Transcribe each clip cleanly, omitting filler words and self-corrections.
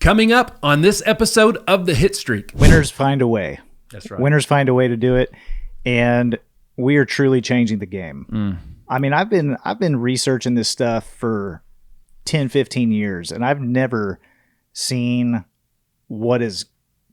Coming up on this episode of the Hitstreak. Winners find a way. That's right. Winners find a way to do it, and we are truly changing the game. I mean, I've been researching this stuff for 10, 15 years, and I've never seen what is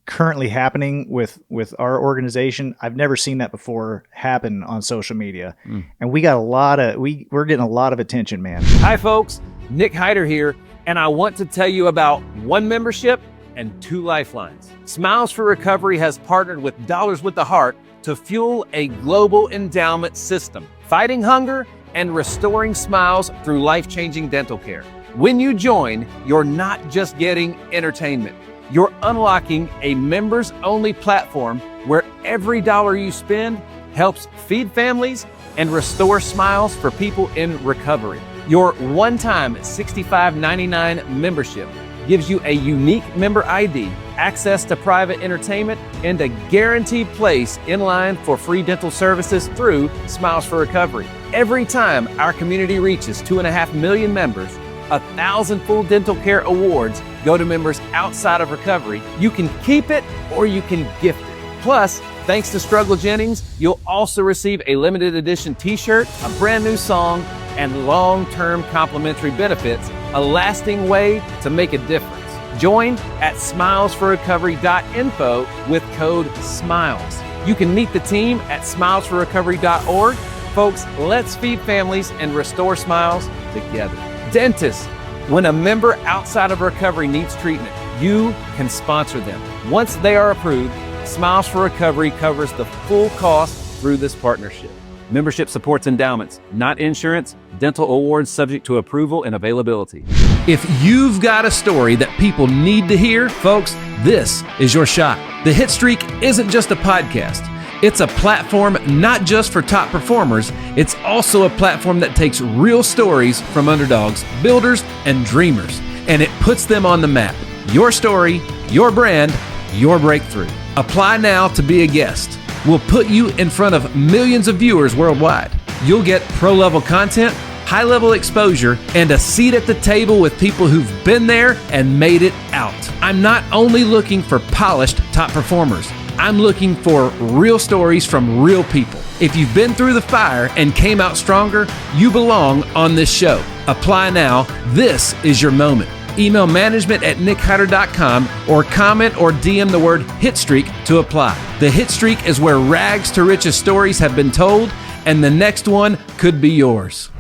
currently happening with our organization. I've never seen that before happen on social media. And we got we're getting a lot of attention, man. Hi folks, Nick Hyder here, and I want to tell you about one membership and two lifelines. Smiles for Recovery has partnered with Dollars with the Heart to fuel a global endowment system, fighting hunger and restoring smiles through life-changing dental care. When you join, you're not just getting entertainment. You're unlocking a members-only platform where every dollar you spend helps feed families and restore smiles for people in recovery. Your one-time $65.99 membership gives you a unique member ID, access to private entertainment, and a guaranteed place in line for free dental services through Smiles for Recovery. Every time our community reaches 2.5 million members, 1,000 full dental care awards go to members outside of recovery. You can keep it or you can gift it. Plus, thanks to Struggle Jennings, you'll also receive a limited edition t-shirt, a brand new song, and long-term complimentary benefits, a lasting way to make a difference. Join at smilesforrecovery.info with code SMILES. You can meet the team at smilesforrecovery.org. Folks, let's feed families and restore smiles together. Dentists, when a member outside of recovery needs treatment, you can sponsor them. Once they are approved, Smiles for Recovery covers the full cost through this partnership. Membership supports endowments, not insurance. Dental awards subject to approval and availability. If you've got a story that people need to hear, folks, this is your shot. The Hitstreak isn't just a podcast. It's a platform not just for top performers, it's also a platform that takes real stories from underdogs, builders, and dreamers, and it puts them on the map. Your story, your brand, your breakthrough. Apply now to be a guest. We'll put you in front of millions of viewers worldwide. You'll get pro-level content, high-level exposure, and a seat at the table with people who've been there and made it out. I'm not only looking for polished top performers. I'm looking for real stories from real people. If you've been through the fire and came out stronger, you belong on this show. Apply now. This is your moment. Email management@nickhyder.com or comment or DM the word Hitstreak to apply. The Hitstreak is where rags to riches stories have been told, and the next one could be yours.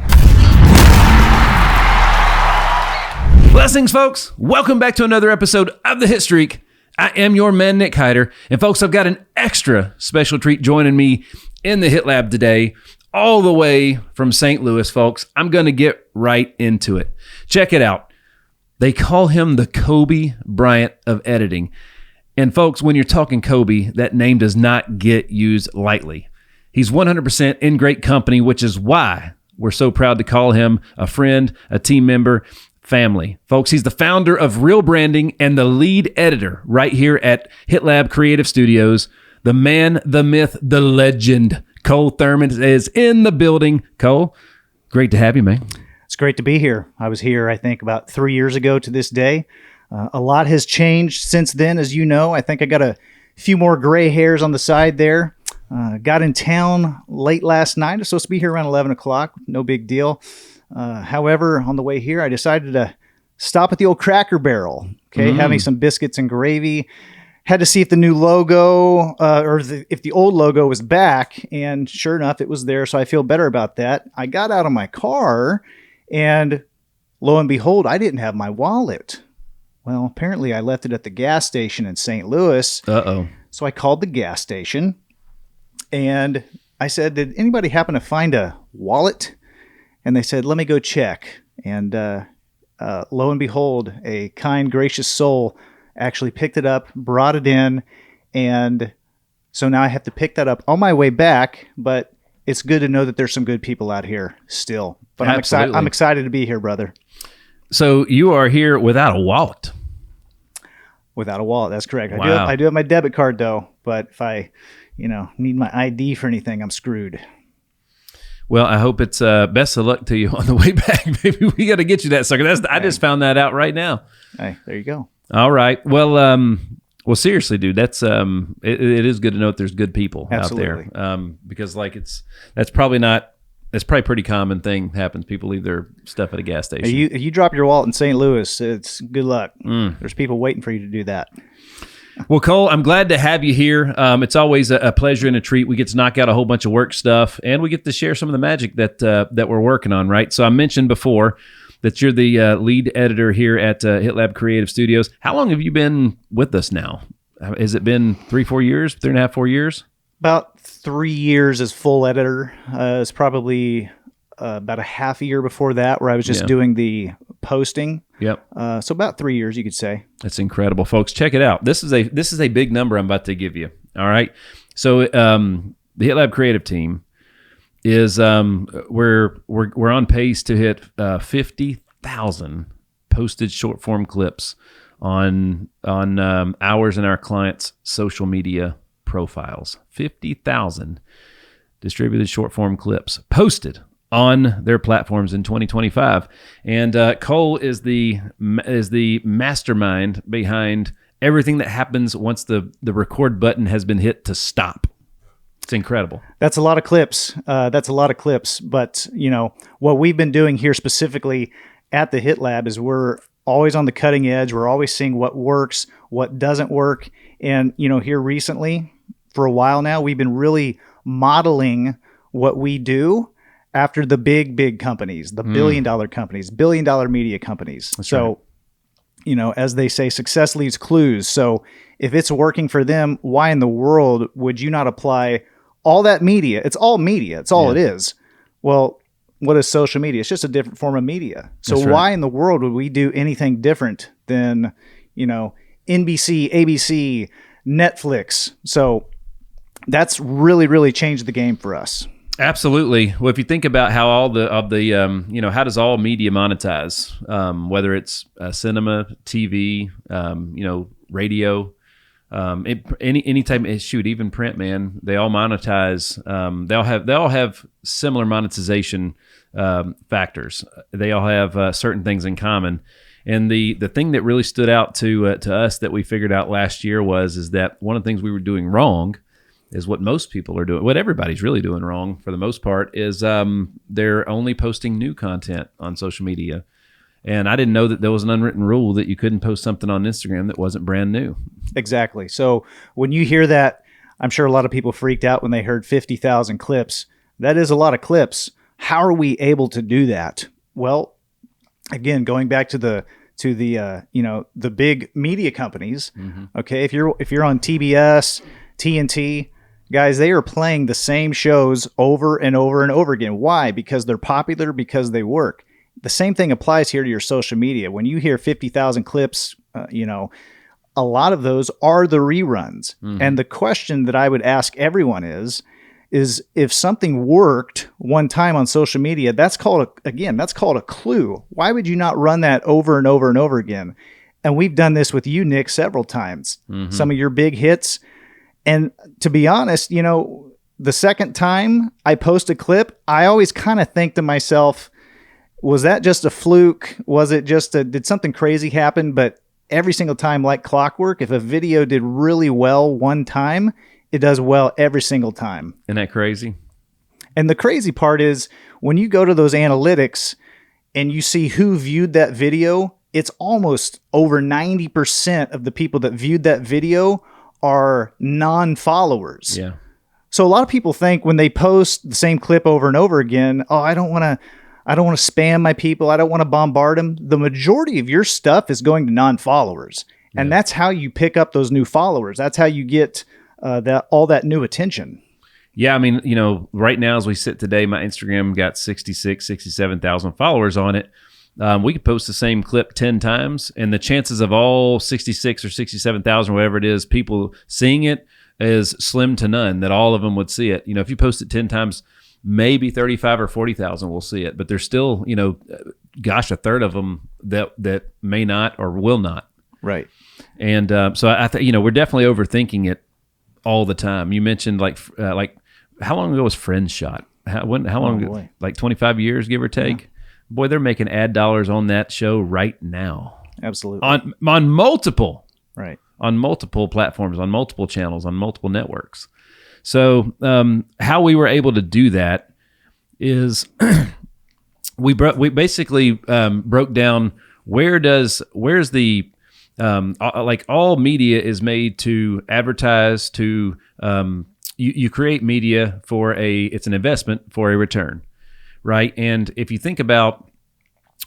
Blessings, folks. Welcome back to another episode of the Hitstreak. I am your man, Nick Hyder. And folks, I've got an extra special treat joining me in the HitLab today, all the way from St. Louis, folks. I'm going to get right into it. Check it out. They call him the Kobe Bryant of editing. And folks, when you're talking Kobe, that name does not get used lightly. He's 100% in great company, which is why we're so proud to call him a friend, a team member, family. Folks, he's the founder of Real Branding and the lead editor right here at HitLab Creative Studios. The man, the myth, the legend, Cole Thurman is in the building. Cole, great to have you, man. It's great to be here. I was here, I think, about 3 years ago to this day. A lot has changed since then, as you know. I think I got a few more gray hairs on the side there. Got in town late last night. I was supposed to be here around 11 o'clock. No big deal. However, on the way here, I decided to stop at the old Cracker Barrel, having some biscuits and gravy. Had to see if the new logo if the old logo was back, and sure enough, it was there, so I feel better about that. I got out of my car, and lo and behold, I didn't have my wallet. Well, apparently I left it at the gas station in St. Louis. Uh-oh. So I called the gas station, and I said, did anybody happen to find a wallet? And they said, let me go check. And lo and behold, a kind, gracious soul actually picked it up, brought it in, and so now I have to pick that up on my way back, but it's good to know that there's some good people out here still. But I'm excited to be here, brother. So you are here without a wallet. Without a wallet, that's correct. Wow. I do have my debit card though, but if I, need my ID for anything, I'm screwed. Well, I hope it's best of luck to you on the way back. Maybe we got to get you that sucker. I just found that out right now. Hey, there you go. All right. Well, seriously, dude, that's it is good to know that there's good people Absolutely. out there. Because like that's probably a pretty common thing happens. People leave their stuff at a gas station. You drop your wallet in St. Louis, it's good luck. There's people waiting for you to do that. Well, Cole, I'm glad to have you here. It's always a pleasure and a treat. We get to knock out a whole bunch of work stuff, and we get to share some of the magic that we're working on, right? So I mentioned before that you're the lead editor here at HitLab Creative Studios. How long have you been with us now? Has it been 3-4 years, 3.5, 4 years? About 3 years as full editor. It's probably about a half a year before that where I was just doing the posting. Yep. So about 3 years, you could say. That's incredible, folks. Check it out. This is a big number I'm about to give you. All right. So the HitLab Creative team is we're on pace to hit 50,000 posted short form clips on ours and our clients' social media profiles. 50,000 distributed short form clips posted on their platforms in 2025, and Cole is the mastermind behind everything that happens once the record button has been hit to stop. It's incredible. That's a lot of clips. But what we've been doing here specifically at the HitLab is we're always on the cutting edge. We're always seeing what works, what doesn't work, and here recently, for a while now, we've been really modeling what we do after the big companies, the billion-dollar companies, billion-dollar media companies. That's right. As they say, success leaves clues. So if it's working for them, why in the world would you not apply all that media? It's all media. It's all it is. Well, what is social media? It's just a different form of media. So why in the world would we do anything different than, NBC, ABC, Netflix? So that's really, really changed the game for us. Absolutely. Well, if you think about how all how does all media monetize, whether it's cinema, TV, radio, any type of shoot, even print, man, they all monetize. They all have similar monetization factors. They all have certain things in common. And the thing that really stood out to us that we figured out last year is that one of the things we were doing wrong is what most people are doing, what everybody's really doing wrong for the most part, is they're only posting new content on social media. And I didn't know that there was an unwritten rule that you couldn't post something on Instagram that wasn't brand new. Exactly. So when you hear that, I'm sure a lot of people freaked out when they heard 50,000 clips. That is a lot of clips. How are we able to do that? Well, again, going back to the big media companies. Okay, if you're on TBS, TNT, guys, they are playing the same shows over and over and over again. Why? Because they're popular, because they work. The same thing applies here to your social media. When you hear 50,000 clips, a lot of those are the reruns. And the question that I would ask everyone is if something worked one time on social media, that's called a clue. Why would you not run that over and over and over again? And we've done this with you, Nick, several times. Some of your big hits. And to be honest, the second time I post a clip, I always kind of think to myself, was that just a fluke? Was it did something crazy happen? But every single time, like clockwork, if a video did really well one time, it does well every single time. Isn't that crazy? And the crazy part is when you go to those analytics and you see who viewed that video, it's almost over 90% of the people that viewed that video are non-followers. Yeah. So a lot of people think when they post the same clip over and over again, I don't want to spam my people. I don't want to bombard them. The majority of your stuff is going to non-followers. And that's how you pick up those new followers. That's how you get all that new attention. Yeah, I mean, right now as we sit today, my Instagram got 67,000 followers on it. We could post the same clip 10 times, and the chances of all 66 or 67,000, whatever it is, people seeing it is slim to none, that all of them would see it. If you post it 10 times, maybe 35 or 40,000 will see it, but there's still, a third of them that may not or will not. Right. And so I think, we're definitely overthinking it all the time. You mentioned like how long ago was Friends shot? How long ago? Like 25 years, give or take. Yeah. Boy, they're making ad dollars on that show right now. Absolutely. on multiple Right. on multiple platforms, on multiple channels, on multiple networks. So how we were able to do that is we basically broke down where's the like all media is made to advertise to you create media for it's an investment for a return, right? And if you think about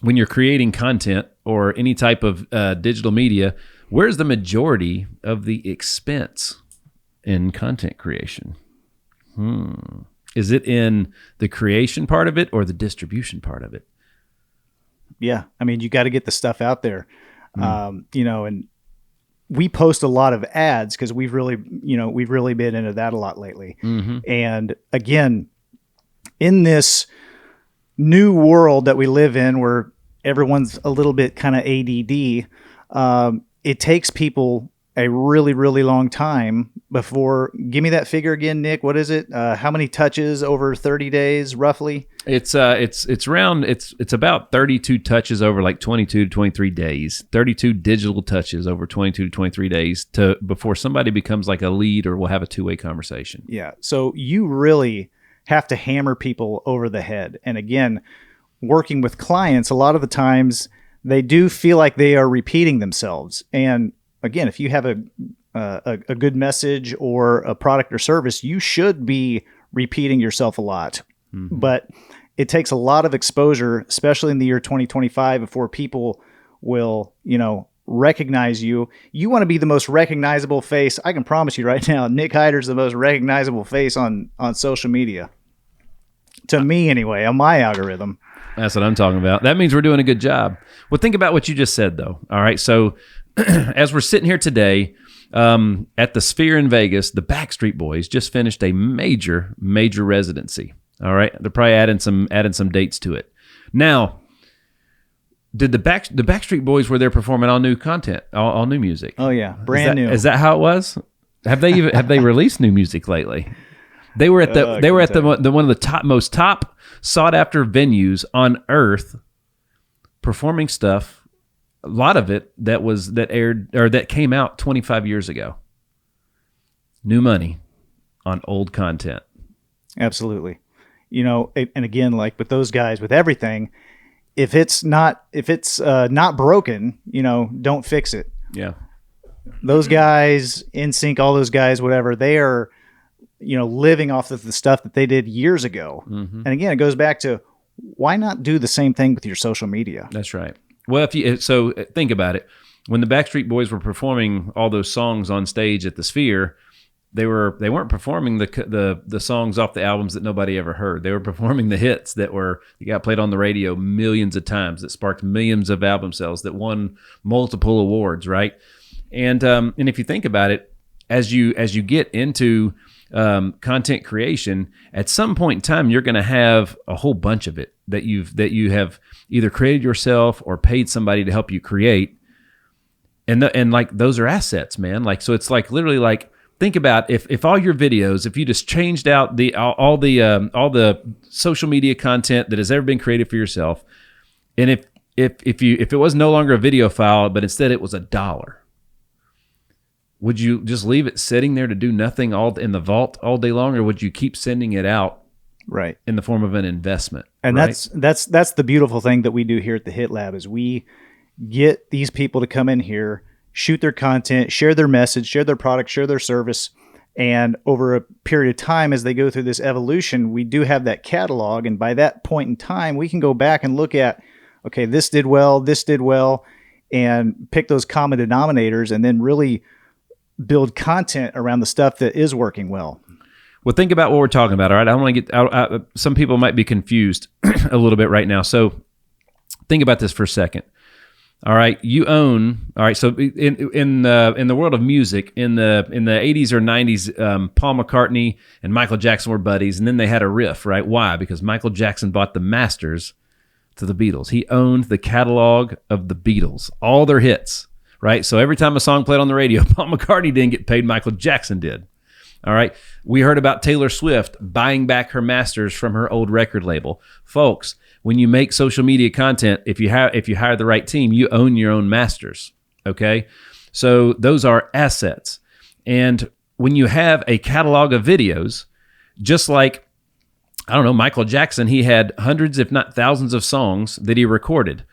when you're creating content or any type of digital media, where's the majority of the expense in content creation? Is it in the creation part of it or the distribution part of it? Yeah. I mean, you got to get the stuff out there. And we post a lot of ads because we've really been into that a lot lately. Mm-hmm. And again, in this new world that we live in where everyone's a little bit kind of ADD, it takes people a really, really long time before. Give me that figure again, Nick. What is it? How many touches over 30 days, roughly? It's about 32 touches over like 22 to 23 days. 32 digital touches over 22 to 23 days before somebody becomes like a lead or will have a two-way conversation. Yeah. So you really have to hammer people over the head. And again, working with clients, a lot of the times they do feel like they are repeating themselves. And again, if you have a good message or a product or service, you should be repeating yourself a lot. Mm-hmm. But it takes a lot of exposure, especially in the year 2025, before people will, recognize you. You want to be the most recognizable face. I can promise you right now, Nick Hyder's the most recognizable face on social media. To me, anyway, on my algorithm. That's what I'm talking about. That means we're doing a good job. Well, think about what you just said, though. All right. So as we're sitting here today at the Sphere in Vegas, the Backstreet Boys just finished a major residency. All right. They're probably adding some dates to it. Now, did the Backstreet Boys were there performing all new content, all new music? Oh yeah, brand new. Is that how it was? Have they released new music lately? They were at the one of the most sought after venues on earth, performing stuff. A lot of it that came out 25 years ago. New money on old content. Absolutely. And again, like with those guys, with everything, if it's not broken, don't fix it. Yeah. Those guys, NSYNC, all those guys, whatever, they are, living off of the stuff that they did years ago. Mm-hmm. And again, it goes back to why not do the same thing with your social media? That's right. Well, so think about it. When the Backstreet Boys were performing all those songs on stage at the Sphere, they weren't performing the songs off the albums that nobody ever heard. They were performing the hits that got played on the radio millions of times, that sparked millions of album sales, that won multiple awards, right? And if you think about it, as you get into content creation, at some point in time, you're going to have a whole bunch of it that you have either created yourself or paid somebody to help you create, and like those are assets, man. Like, so it's like literally like, think about if all your videos, if you just changed out all the social media content that has ever been created for yourself, and if it was no longer a video file, but instead it was $1, would you just leave it sitting there to do nothing all in the vault all day long, or would you keep sending it out, right, in the form of an investment? And right? that's the beautiful thing that we do here at the HitLab is we get these people to come in here, shoot their content, share their message, share their product, share their service. And over a period of time, as they go through this evolution, we do have that catalog. And by that point in time, we can go back and look at, okay, this did well, and pick those common denominators and then really build content around the stuff that is working well. Well, think about what we're talking about, all right? I don't want to get out. Some people might be confused a little bit right now. So think about this for a second. All right, you own. All right, so in the world of music, in the 80s or 90s, Paul McCartney and Michael Jackson were buddies, and then they had a riff, right? Why? Because Michael Jackson bought the masters to the Beatles. He owned the catalog of the Beatles, all their hits, right? So every time a song played on the radio, Paul McCartney didn't get paid, Michael Jackson did. All right. We heard about Taylor Swift buying back her masters from her old record label. Folks, when you make social media content, if you hire the right team, you own your own masters. Okay. So those are assets. And when you have a catalog of videos, just like, I don't know, Michael Jackson, he had hundreds, if not thousands of songs that he recorded.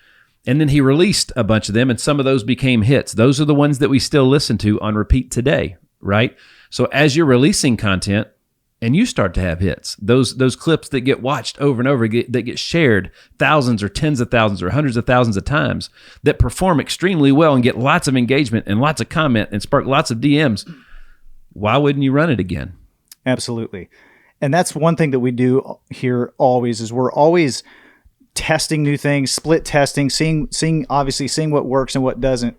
And then he released a bunch of them, and some of those became hits. Those are the ones that we still listen to on repeat today, right? So as you're releasing content and you start to have hits, those clips that get watched over and over, that get shared thousands or tens of thousands or hundreds of thousands of times, that perform extremely well and get lots of engagement and lots of comment and spark lots of DMs, why wouldn't you run it again? Absolutely. And that's one thing that we do here always is we're always testing new things, split testing, seeing what works and what doesn't.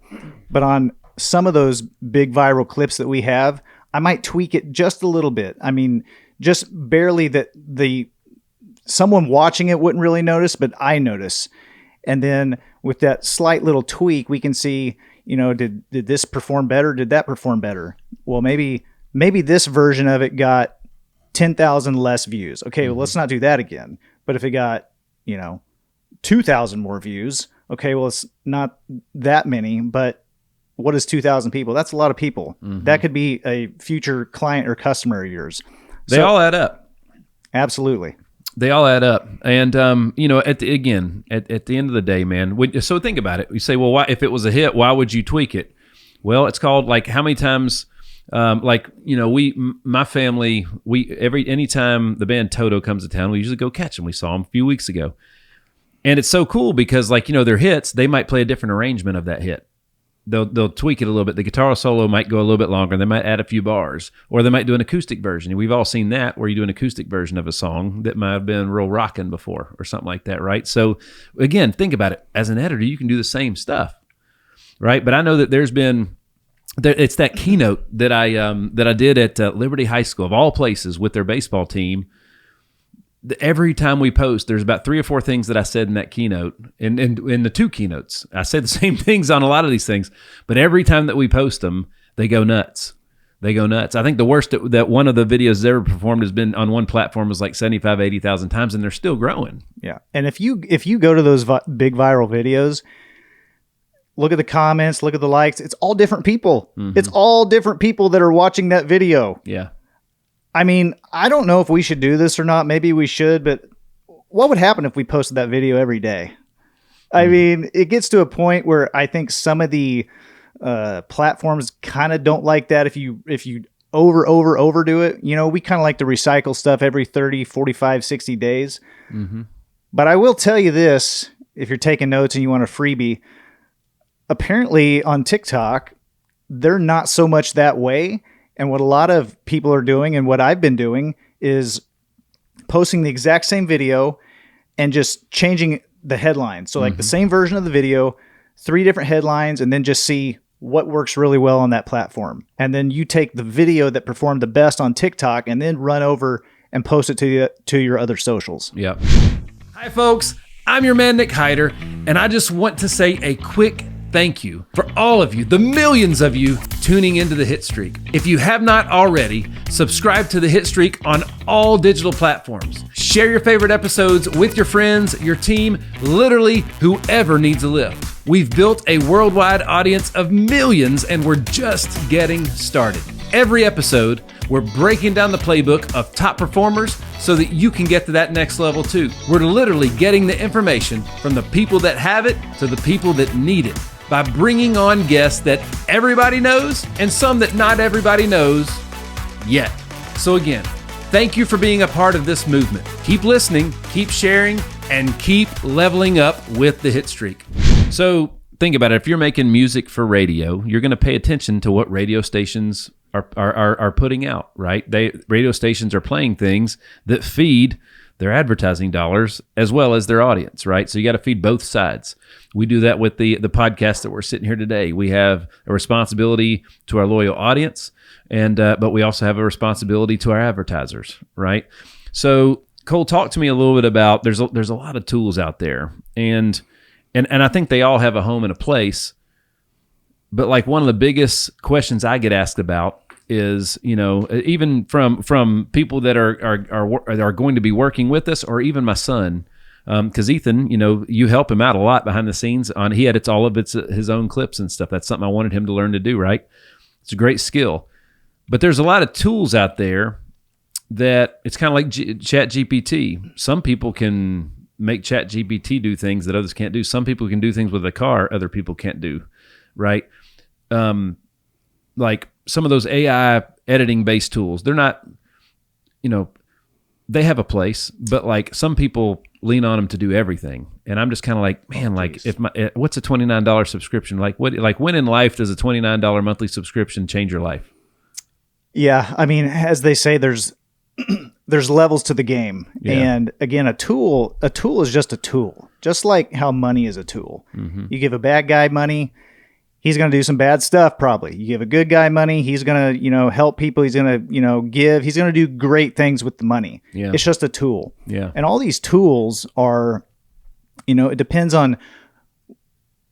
But on some of those big viral clips that we have, I might tweak it just a little bit. I mean, just barely that someone watching it wouldn't really notice, but I notice. And then with that slight little tweak, we can see, did this perform better? Did that perform better? Well, maybe this version of it got 10,000 less views. Okay, well, let's not do that again. But if it got, 2,000 more views, okay, well, it's not that many, but what is 2,000 people? That's a lot of people. That could be a future client or customer of yours. They all add up. Absolutely. They all add up. And, at the end of the day, man, so think about it. You say, well, why, if it was a hit, why would you tweak it? Well, it's called, like, how many times, my family, anytime the band Toto comes to town, we usually go catch them. We saw them a few weeks ago. And it's so cool because, their hits, they might play a different arrangement of that hit. They'll tweak it a little bit. The guitar solo might go a little bit longer. They might add a few bars, or they might do an acoustic version. We've all seen that, where you do an acoustic version of a song that might have been real rockin' before, or something like that, right? So again, think about it. As an editor, you can do the same stuff, right? But I know that it's that keynote that I did at Liberty High School, of all places, with their baseball team. Every time we post, there's about 3 or 4 things that I said in that keynote, and in the 2 keynotes. I say the same things on a lot of these things, but every time that we post them, they go nuts. I think the worst that one of the videos ever performed has been on one platform was like 75, 80,000 times, and they're still growing. Yeah. And if you go to those big viral videos, look at the comments, look at the likes, it's all different people. It's all different people that are watching that video. Yeah. I mean, I don't know if we should do this or not. Maybe we should, but what would happen if we posted that video every day? I mean, it gets to a point where I think some of the platforms kind of don't like that if you overdo it. We kind of like to recycle stuff every 30, 45, 60 days. But I will tell you this, if you're taking notes and you want a freebie, apparently on TikTok, they're not so much that way. And what a lot of people are doing, and what I've been doing, is posting the exact same video and just changing the headline. So like the same version of the video, 3 different headlines, and then just see what works really well on that platform. And then you take the video that performed the best on TikTok and then run over and post it to your other socials. Yep. Hi, folks. I'm your man, Nick Hyder, and I just want to say a quick thank you for all of you, the millions of you tuning into the Hitstreak. If you have not already, subscribe to the Hitstreak on all digital platforms. Share your favorite episodes with your friends, your team, literally whoever needs a lift. We've built a worldwide audience of millions, and we're just getting started. Every episode, we're breaking down the playbook of top performers so that you can get to that next level too. We're literally getting the information from the people that have it to the people that need it, by bringing on guests that everybody knows and some that not everybody knows yet. So again, thank you for being a part of this movement. Keep listening, keep sharing, and keep leveling up with the Hitstreak. So think about it. If you're making music for radio, you're going to pay attention to what radio stations are putting out, right? Radio stations are playing things that feed their advertising dollars as well as their audience, right? So you got to feed both sides. We do that with the podcast that we're sitting here today. We have a responsibility to our loyal audience, and but we also have a responsibility to our advertisers, right? So Cole, talk to me a little bit about there's a lot of tools out there, and I think they all have a home and a place. But like one of the biggest questions I get asked about is, even from people that are going to be working with us, or even my son, because Ethan, you help him out a lot behind the scenes. He edits all of his own clips and stuff. That's something I wanted him to learn to do. Right, it's a great skill. But there's a lot of tools out there that it's kind of like Chat GPT. Some people can make Chat GPT do things that others can't do. Some people can do things with a car other people can't do, right? Like some of those AI editing based tools, they're not, they have a place, but like some people lean on them to do everything. And I'm just kind of like, man, what's a $29 subscription? Like when in life does a $29 monthly subscription change your life? Yeah. I mean, as they say, there's levels to the game. Yeah. And again, a tool is just a tool, just like how money is a tool. Mm-hmm. You give a bad guy money, he's going to do some bad stuff probably. You give a good guy money, he's going to, help people. He's going to, he's going to do great things with the money. Yeah. It's just a tool. Yeah. And all these tools are, it depends on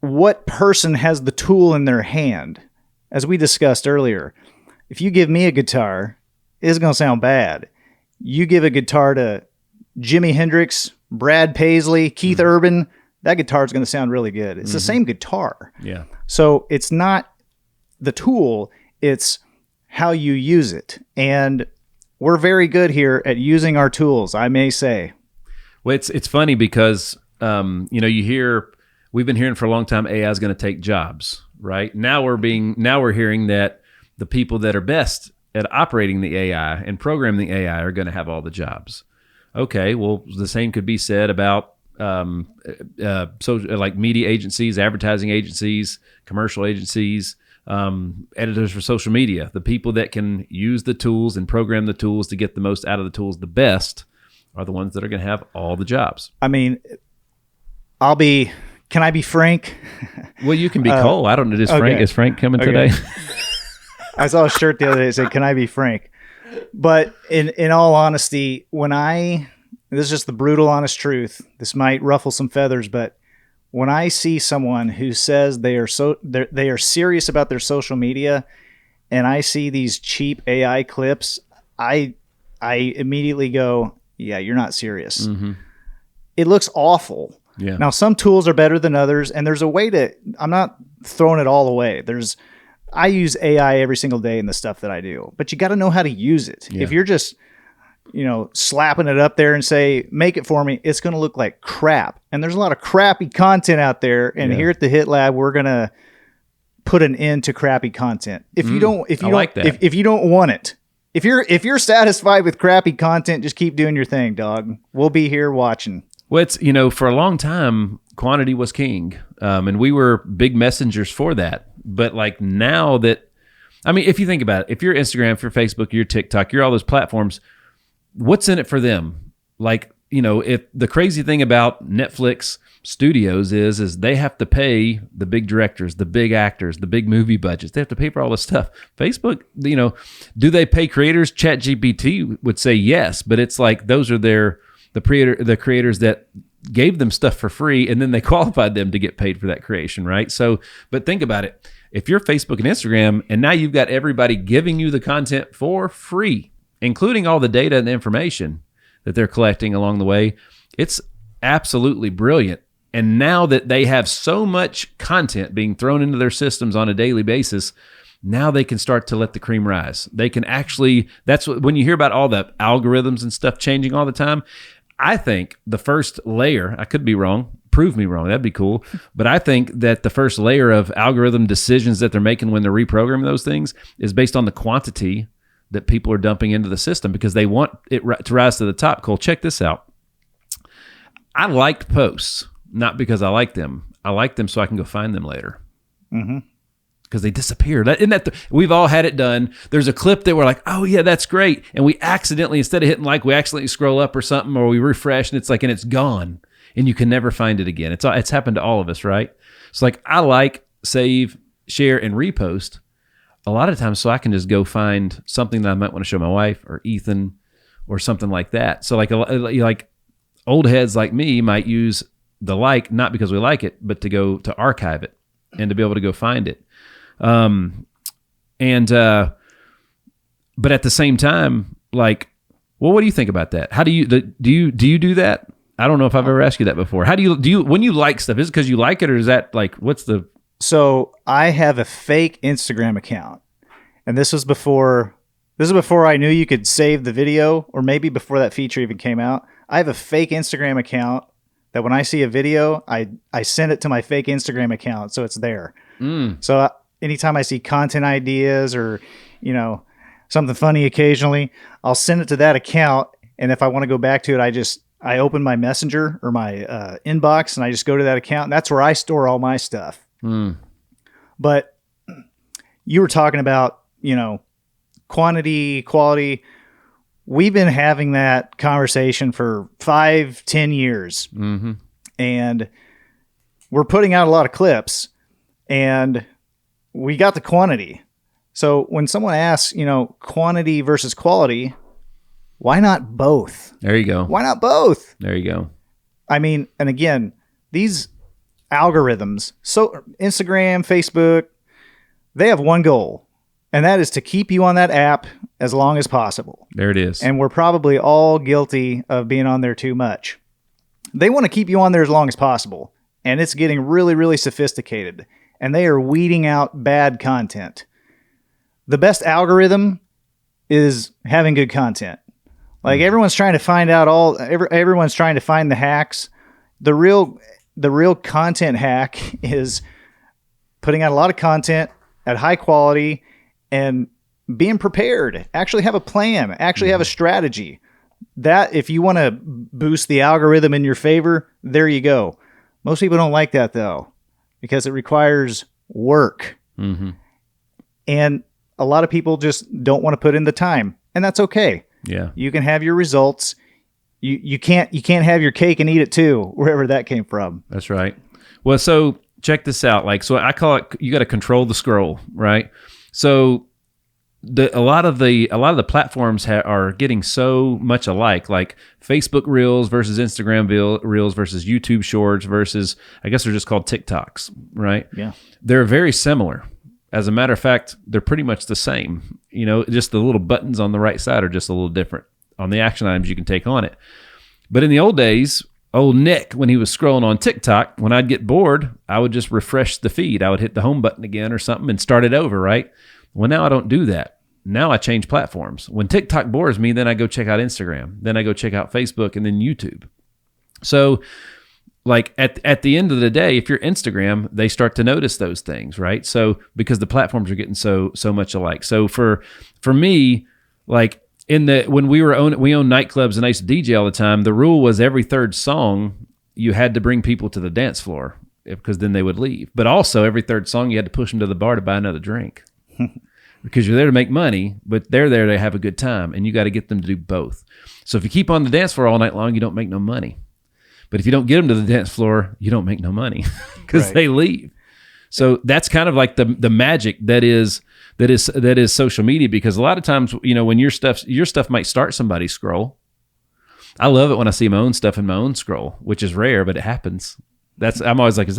what person has the tool in their hand. As we discussed earlier, if you give me a guitar, it's going to sound bad. You give a guitar to Jimi Hendrix, Brad Paisley, Keith Urban, that guitar is going to sound really good. It's the same guitar. Yeah. So it's not the tool, it's how you use it. And we're very good here at using our tools, I may say. Well, it's funny because, we've been hearing for a long time AI is going to take jobs, right? Now we're hearing that the people that are best at operating the AI and programming the AI are going to have all the jobs. Okay, well, the same could be said about like media agencies, advertising agencies, commercial agencies, editors for social media. The people that can use the tools and program the tools to get the most out of the tools the best are the ones that are going to have all the jobs. I mean, can I be frank? Well, you can be Cole. I don't know. Is Frank coming today? I saw a shirt the other day that said, "Can I be frank?" But in all honesty, this is just the brutal, honest truth. This might ruffle some feathers, but when I see someone who says they are serious about their social media, and I see these cheap AI clips, I immediately go, "Yeah, you're not serious." Mm-hmm. It looks awful. Yeah. Now, some tools are better than others, and there's a way I'm not throwing it all away. I use AI every single day in the stuff that I do, but you got to know how to use it. Yeah. If you're just, slapping it up there and say, make it for me, it's going to look like crap. And there's a lot of crappy content out there. And here at the HitLab, we're going to put an end to crappy content. If you don't want it, if you're satisfied with crappy content, just keep doing your thing, dog. We'll be here watching. Well, it's, for a long time, quantity was king. And we were big messengers for that. But like now that, if you think about it, if you're Instagram, if you're Facebook, you're TikTok, you're all those platforms, what's in it for them? Like, if the crazy thing about Netflix studios is they have to pay the big directors, the big actors, the big movie budgets. They have to pay for all this stuff. Facebook, do they pay creators? ChatGPT would say yes, but it's like those are the creators that gave them stuff for free, and then they qualified them to get paid for that creation, right? So, but think about it. If you're Facebook and Instagram, and now you've got everybody giving you the content for free, including all the data and the information that they're collecting along the way, it's absolutely brilliant. And now that they have so much content being thrown into their systems on a daily basis, now they can start to let the cream rise. They can actually, when you hear about all the algorithms and stuff changing all the time, I think the first layer, I could be wrong, prove me wrong, that'd be cool. But I think that the first layer of algorithm decisions that they're making when they're reprogramming those things is based on the quantity that people are dumping into the system because they want it to rise to the top. Cole, check this out. I liked posts, not because I like them. I like them so I can go find them later. Mm-hmm. Because they disappear. We've all had it done. There's a clip that we're like, oh yeah, that's great. And we accidentally, instead of hitting like, we accidentally scroll up or something, or we refresh and it's gone. And you can never find it again. It's happened to all of us, right? So like I like, save, share, and repost a lot of times so I can just go find something that I might want to show my wife or Ethan or something like that. So like old heads like me might use the like, not because we like it, but to go to archive it and to be able to go find it. but at the same time, like, well, what do you think about that? How do you do that? I don't know if I've ever asked you that before. How do you when you like stuff? Is it because you like it, or is that like what's the? So I have a fake Instagram account, and this is before I knew you could save the video, or maybe before that feature even came out. I have a fake Instagram account that when I see a video, I send it to my fake Instagram account, so it's there. So anytime I see content ideas or something funny occasionally, I'll send it to that account, and if I want to go back to it, I open my messenger or my inbox, and I just go to that account, and that's where I store all my stuff. But you were talking about, quantity, quality. We've been having that conversation for 5-10 years. And we're putting out a lot of clips, and we got the quantity. So when someone asks, quantity versus quality, why not both? There you go. Why not both? There you go. I mean, and again, these algorithms, so Instagram, Facebook, they have one goal, and that is to keep you on that app as long as possible. There it is. And we're probably all guilty of being on there too much. They want to keep you on there as long as possible, and it's getting really, really sophisticated, and they are weeding out bad content. The best algorithm is having good content. Like everyone's trying to find out everyone's trying to find the hacks. The real content hack is putting out a lot of content at high quality and being prepared. Actually have a plan. Actually have a strategy. That if you want to boost the algorithm in your favor, there you go. Most people don't like that though, because it requires work. And a lot of people just don't want to put in the time, and that's okay. Yeah. You can have your results. You can't have your cake and eat it too, wherever that came from. That's right. Well, so check this out. Like, so I call it, you got to control the scroll, right? So a lot of the platforms are getting so much alike, like Facebook Reels versus Instagram Reels versus YouTube Shorts versus, I guess they're just called TikToks, right? Yeah. They're very similar. As a matter of fact, they're pretty much the same. Just the little buttons on the right side are just a little different on the action items you can take on it. But in the old days, old Nick, when he was scrolling on TikTok, when I'd get bored, I would just refresh the feed. I would hit the home button again or something and start it over, right? Well, now I don't do that. Now I change platforms. When TikTok bores me, then I go check out Instagram. Then I go check out Facebook and then YouTube. So like at the end of the day, if you're Instagram, they start to notice those things, right? So because the platforms are getting so much alike. So for me, like when we owned nightclubs and I used to DJ all the time, the rule was every third song you had to bring people to the dance floor because then they would leave. But also every third song you had to push them to the bar to buy another drink because you're there to make money, but they're there to have a good time, and you got to get them to do both. So if you keep on the dance floor all night long, you don't make no money. But if you don't get them to the dance floor, you don't make no money because they leave. So that's kind of like the magic that is social media, because a lot of times, when your stuff might start somebody's scroll. I love it when I see my own stuff in my own scroll, which is rare, but it happens. I'm always like,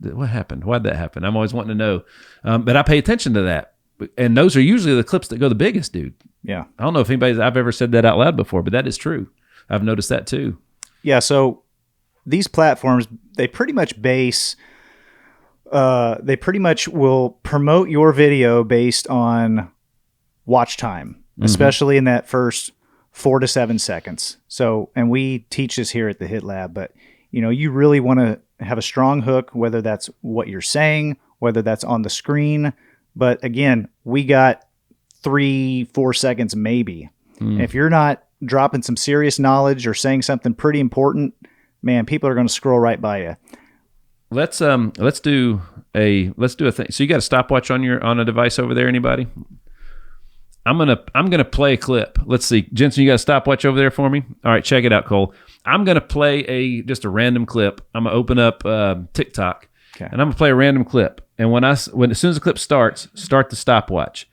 what happened? Why'd that happen? I'm always wanting to know. But I pay attention to that. And those are usually the clips that go the biggest, dude. Yeah. I don't know if I've ever said that out loud before, but that is true. I've noticed that too. Yeah. So these platforms, they pretty much will promote your video based on watch time, especially in that first 4 to 7 seconds. So, and we teach this here at the HitLab, but you really want to have a strong hook, whether that's what you're saying, whether that's on the screen. But again, we got 3-4 seconds maybe. If you're not dropping some serious knowledge or saying something pretty important, man, people are going to scroll right by you. Let's do a thing. So you got a stopwatch on a device over there, anybody? I'm gonna play a clip. Let's see, Jensen, you got a stopwatch over there for me? All right, check it out, Cole. I'm gonna play just a random clip. I'm gonna open up TikTok, and I'm gonna play a random clip. And as soon as the clip starts, start the stopwatch,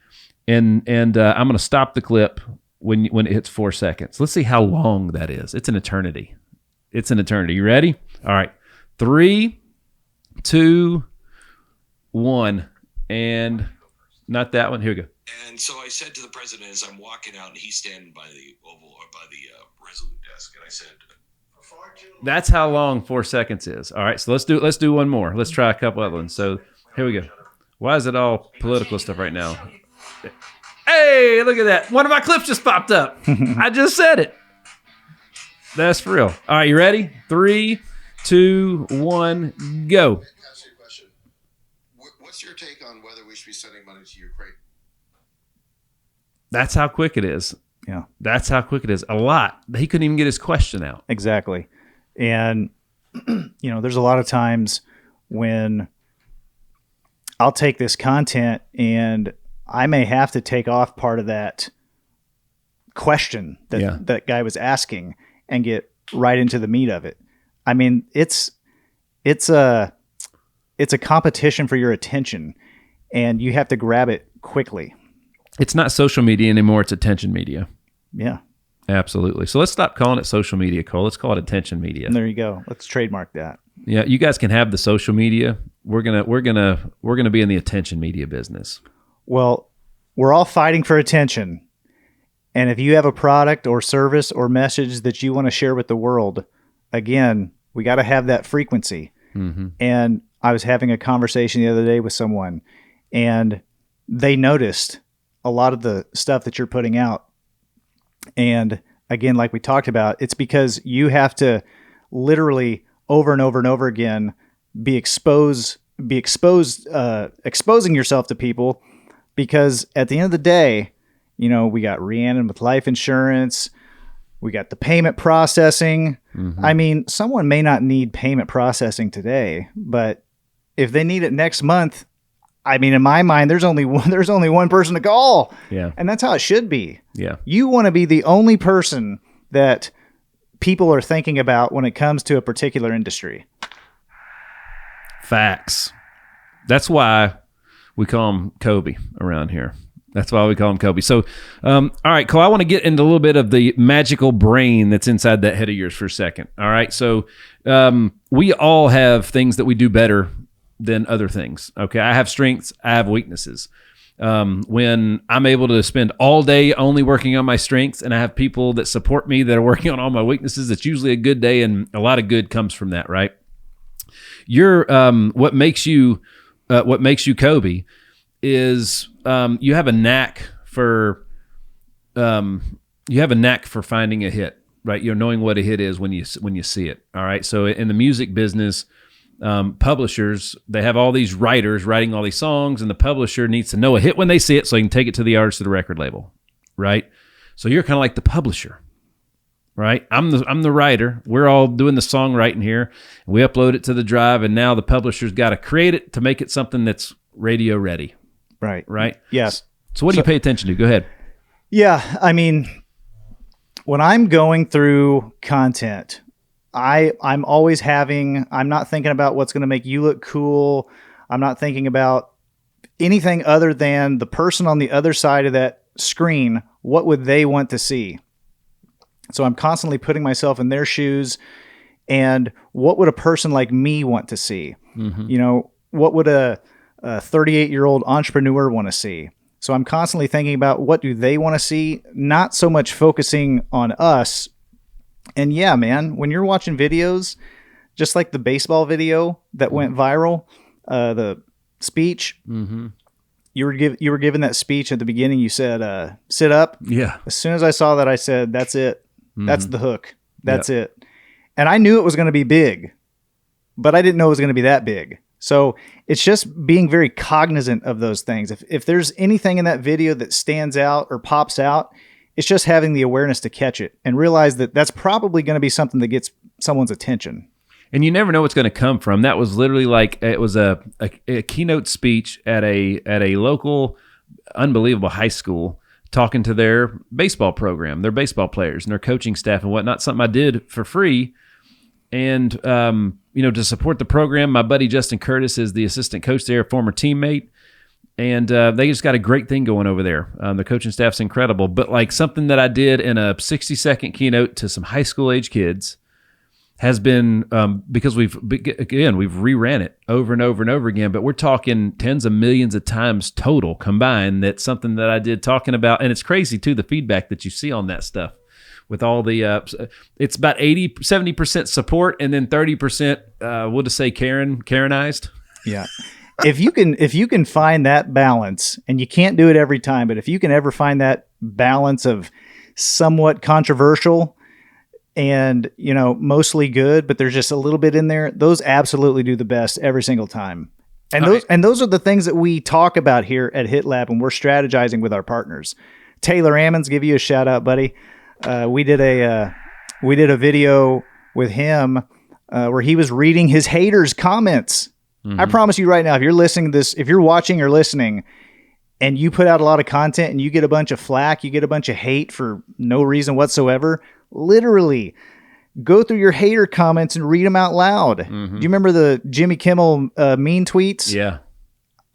and I'm gonna stop the clip when it hits 4 seconds. Let's see how long that is. It's an eternity. You ready? All right, 3, 2, 1, and not that one. Here we go. And so I said to the president as I'm walking out, and he's standing by the Oval or by the Resolute desk, and I said, That's how long 4 seconds is. All right, so let's do one more. Let's try a couple other ones. So here we go. Why is it all political stuff right now? Hey, look at that. One of my clips just popped up. I just said it. That's for real. All right, you ready? 3, 2, 1, go. Can I ask you a question? What's your take on whether we should be sending money to Ukraine? That's how quick it is. Yeah. That's how quick it is. A lot. He couldn't even get his question out. Exactly. And, there's a lot of times when I'll take this content and I may have to take off part of that question that guy was asking and get right into the meat of it. I mean, it's a competition for your attention, and you have to grab it quickly. It's not social media anymore. It's attention media. Yeah. Absolutely. So let's stop calling it social media, Cole. Let's call it attention media. And there you go. Let's trademark that. Yeah, you guys can have the social media. We're gonna be in the attention media business. Well, we're all fighting for attention. And if you have a product or service or message that you want to share with the world, again, we got to have that frequency. Mm-hmm. And I was having a conversation the other day with someone, and they noticed a lot of the stuff that you're putting out. And again, like we talked about, it's because you have to literally over and over and over again exposing yourself to people, because at the end of the day, we got Rhiannon with life insurance, we got the payment processing. Mm-hmm. I mean, someone may not need payment processing today, but if they need it next month, I mean, in my mind, there's only one person to call. Yeah. And that's how it should be. Yeah. You want to be the only person that people are thinking about when it comes to a particular industry. Facts. That's why we call him Kobe around here. That's why we call him Kobe. So, all right, Cole, I want to get into a little bit of the magical brain that's inside that head of yours for a second. All right. So we all have things that we do better than other things. Okay. I have strengths. I have weaknesses. When I'm able to spend all day only working on my strengths, and I have people that support me that are working on all my weaknesses, it's usually a good day, and a lot of good comes from that, right? What makes you Kobe is you have a knack for finding a hit, right? You're knowing what a hit is when you see it. All right. So in the music business, publishers, they have all these writers writing all these songs, and the publisher needs to know a hit when they see it so they can take it to the artist or the record label, right? So you're kind of like the publisher, right? I'm the writer. We're all doing the songwriting here. We upload it to the drive, and now the publisher's got to create it to make it something that's radio ready. Right? Yes. So what do you pay attention to? Go ahead. Yeah. I mean, when I'm going through content, I'm not thinking about what's going to make you look cool. I'm not thinking about anything other than the person on the other side of that screen. What would they want to see? So I'm constantly putting myself in their shoes, and what would a person like me want to see? Mm-hmm. What would a 38-year-old entrepreneur want to see? So I'm constantly thinking about what do they want to see, not so much focusing on us. And yeah, man, when you're watching videos, just like the baseball video that went viral, the speech, mm-hmm. you were given that speech at the beginning. You said, sit up. Yeah. As soon as I saw that, I said, that's it. Mm-hmm. That's the hook. That's it. And I knew it was going to be big, but I didn't know it was going to be that big. So it's just being very cognizant of those things. If there's anything in that video that stands out or pops out, it's just having the awareness to catch it and realize that that's probably going to be something that gets someone's attention. And you never know what's going to come from. That was literally like, it was a keynote speech at a local, unbelievable high school, talking to their baseball program, their baseball players and their coaching staff and whatnot. Something I did for free. And, to support the program, my buddy Justin Curtis is the assistant coach there, former teammate. And they just got a great thing going over there. The coaching staff's incredible. But like something that I did in a 60-second keynote to some high school age kids, has been because we've reran it over and over and over again, but we're talking tens of millions of times total combined. That's something that I did talking about, and it's crazy too, the feedback that you see on that stuff with all the it's about 70% support, and then 30% we'll just say Karenized. Yeah. If you can find that balance, and you can't do it every time, but if you can ever find that balance of somewhat controversial and, mostly good, but there's just a little bit in there, those absolutely do the best every single time. And those are the things that we talk about here at HitLab when we're strategizing with our partners. Taylor Ammons, give you a shout out, buddy. We did a video with him where he was reading his haters' comments. Mm-hmm. I promise you right now, if you're listening to this, if you're watching or listening, and you put out a lot of content and you get a bunch of flack, you get a bunch of hate for no reason whatsoever, literally go through your hater comments and read them out loud. Mm-hmm. Do you remember the Jimmy Kimmel mean tweets? Yeah.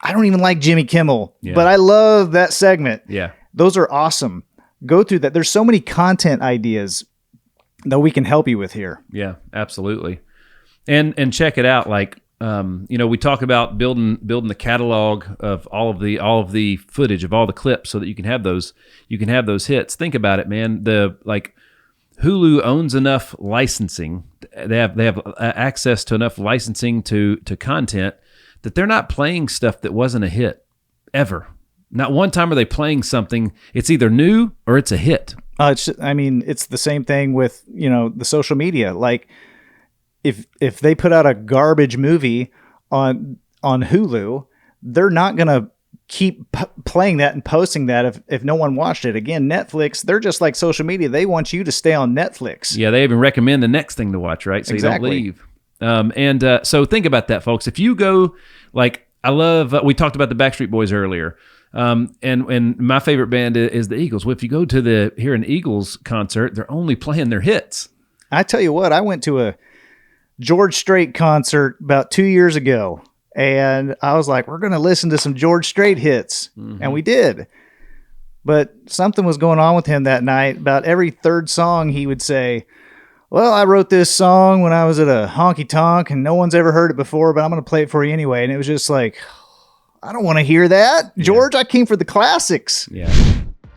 I don't even like Jimmy Kimmel, but I love that segment. Yeah. Those are awesome. Go through that. There's so many content ideas that we can help you with here. Yeah, absolutely. And check it out. Like, we talk about building the catalog of all of the footage of all the clips so that you can have those hits. Think about it, man. Hulu owns enough licensing. They have access to enough licensing to content that they're not playing stuff that wasn't a hit ever. Not one time are they playing something. It's either new or it's a hit. It's the same thing with, the social media. Like if they put out a garbage movie on Hulu, they're not going to keep playing that and posting that if no one watched it. Again, Netflix, they're just like social media. They want you to stay on Netflix. Yeah, they even recommend the next thing to watch, right? So exactly. You don't leave. So think about that, folks. If you go, I love, we talked about the Backstreet Boys earlier. And my favorite band is the Eagles. Well, if you go to here an Eagles concert, they're only playing their hits. I tell you what, I went to a George Strait concert about 2 years ago, and I was like, we're going to listen to some George Strait hits. Mm-hmm. And we did. But something was going on with him that night. About every third song, he would say, well, I wrote this song when I was at a honky tonk and no one's ever heard it before, but I'm going to play it for you anyway. And it was just like, I don't want to hear that. George, I came for the classics. Yeah.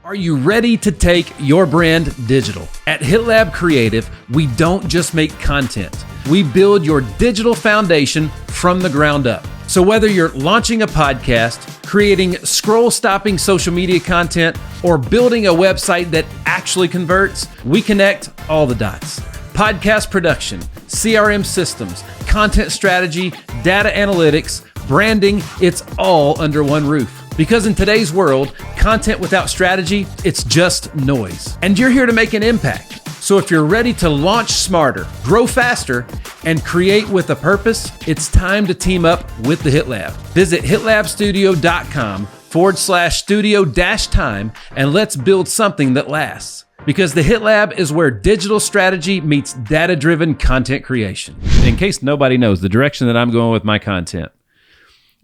Are you ready to take your brand digital? At HitLab Creative, we don't just make content. We build your digital foundation from the ground up. So whether you're launching a podcast, creating scroll-stopping social media content, or building a website that actually converts, we connect all the dots. Podcast production, CRM systems, content strategy, data analytics, branding, it's all under one roof. Because in today's world, content without strategy, it's just noise. And you're here to make an impact. So if you're ready to launch smarter, grow faster, and create with a purpose, it's time to team up with the HitLab. Visit hitlabstudio.com/studio-time and let's build something that lasts. Because the HitLab is where digital strategy meets data-driven content creation. In case nobody knows, the direction that I'm going with my content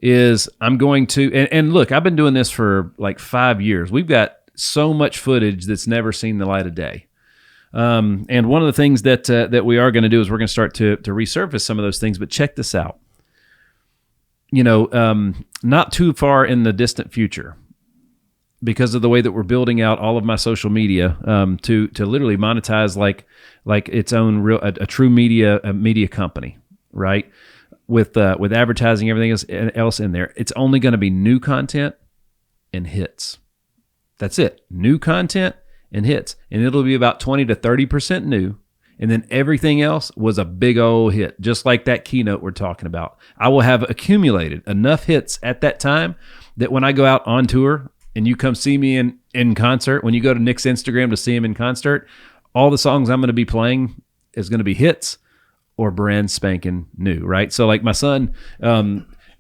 is I'm going to, and look, I've been doing this for like 5 years. We've got so much footage that's never seen the light of day. And one of the things that we are going to do is we're going to start to resurface some of those things, but check this out. Not too far in the distant future, because of the way that we're building out all of my social media, to literally monetize like its own a true media company, right? With advertising, everything else in there, it's only going to be new content and hits. That's it. New content and hits. And it'll be about 20 to 30% new. And then everything else was a big old hit, just like that keynote we're talking about. I will have accumulated enough hits at that time that when I go out on tour and you come see me in concert, when you go to Nick's Instagram to see him in concert, all the songs I'm going to be playing is going to be hits or brand spanking new, right? So like my son,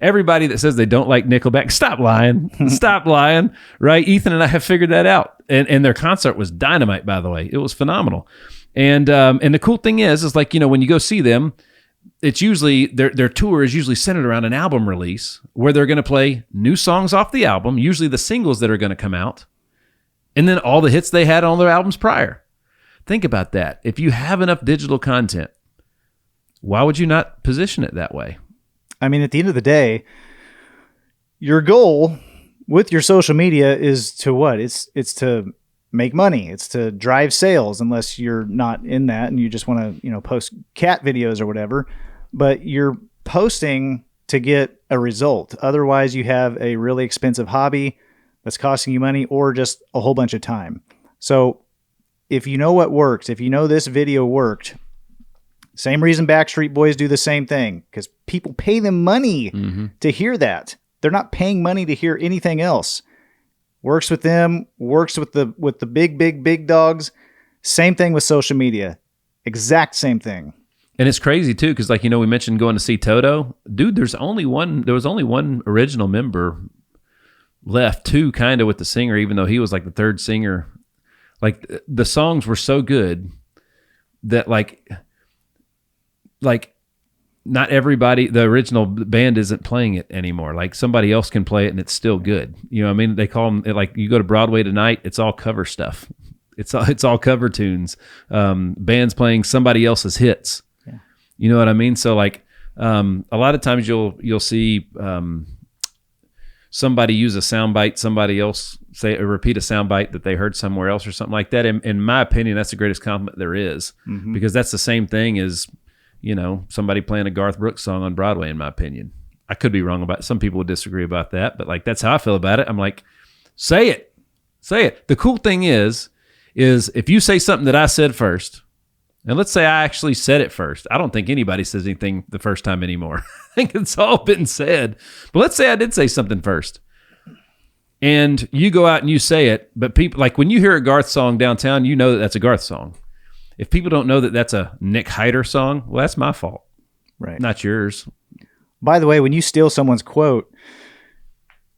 everybody that says they don't like Nickelback, stop lying, right? Ethan and I have figured that out. And their concert was dynamite, by the way. It was phenomenal. And the cool thing is like, when you go see them, it's usually, their tour is usually centered around an album release where they're going to play new songs off the album, usually the singles that are going to come out, and then all the hits they had on their albums prior. Think about that. If you have enough digital content, why would you not position it that way? I mean, at the end of the day, your goal with your social media is to what? It's to make money. It's to drive sales, unless you're not in that and you just want to, post cat videos or whatever. But you're posting to get a result. Otherwise, you have a really expensive hobby that's costing you money or just a whole bunch of time. So if you know what works, if you know this video worked, same reason Backstreet Boys do the same thing, because people pay them money to hear that. They're not paying money to hear anything else. Works with them, works with the big dogs. Same thing with social media. Exact same thing. And it's crazy too, because we mentioned going to see Toto. Dude, there was only one original member left, two kind of with the singer, even though he was like the third singer. Like the songs were so good that like not everybody, the original band isn't playing it anymore. Like somebody else can play it and it's still good. You know what I mean? They call them, like you go to Broadway tonight, it's all cover stuff. It's all cover tunes. Bands playing somebody else's hits. Yeah. You know what I mean? So like a lot of times you'll see somebody use a soundbite, somebody else say or repeat a soundbite that they heard somewhere else or something like that. In my opinion, that's the greatest compliment there is, because that's the same thing as somebody playing a Garth Brooks song on Broadway, in my opinion. I could be wrong about it. Some people would disagree about that, but like that's how I feel about it. I'm like, say it. The cool thing is if you say something that I said first, and let's say I actually said it first. I don't think anybody says anything the first time anymore. I think it's all been said. But let's say I did say something first. And you go out and you say it, but people, like when you hear a Garth song downtown, you know that that's a Garth song. If people don't know that that's a Nick Hyder song, well, that's my fault. Right. Not yours. By the way, when you steal someone's quote,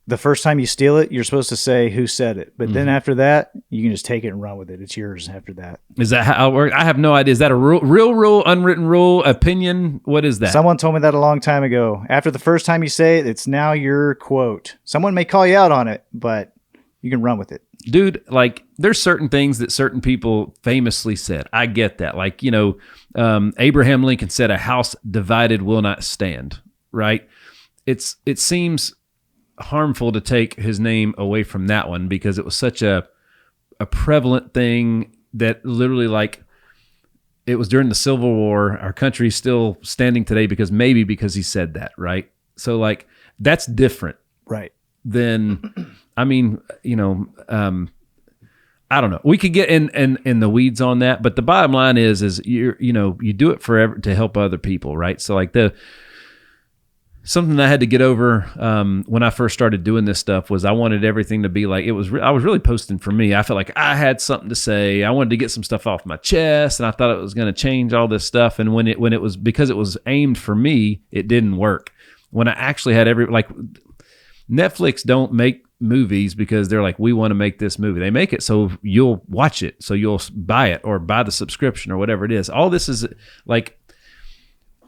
the first time you steal it, you're supposed to say who said it. But then after that, you can just take it and run with it. It's yours after that. Is that how it works? I have no idea. Is that a real rule, unwritten rule, opinion? What is that? Someone told me that a long time ago. After the first time you say it, it's now your quote. Someone may call you out on it, but you can run with it. Dude, like there's certain things that certain people famously said. I get that. Like, Abraham Lincoln said, "A house divided will not stand," right? It seems harmful to take his name away from that one, because it was such a prevalent thing that literally, like, it was during the Civil War. Our country's still standing today because he said that, right? So like that's different. Right. Then I mean, I don't know. We could get in the weeds on that, but the bottom line is you do it forever to help other people, right? So like something I had to get over when I first started doing this stuff was I wanted everything to be like I was really posting for me. I felt like I had something to say. I wanted to get some stuff off my chest, and I thought it was going to change all this stuff. And when it was, because it was aimed for me, it didn't work. When I actually had Netflix don't make movies because they're like, we want to make this movie. They make it so you'll watch it, so you'll buy it or buy the subscription or whatever it is. All this is like,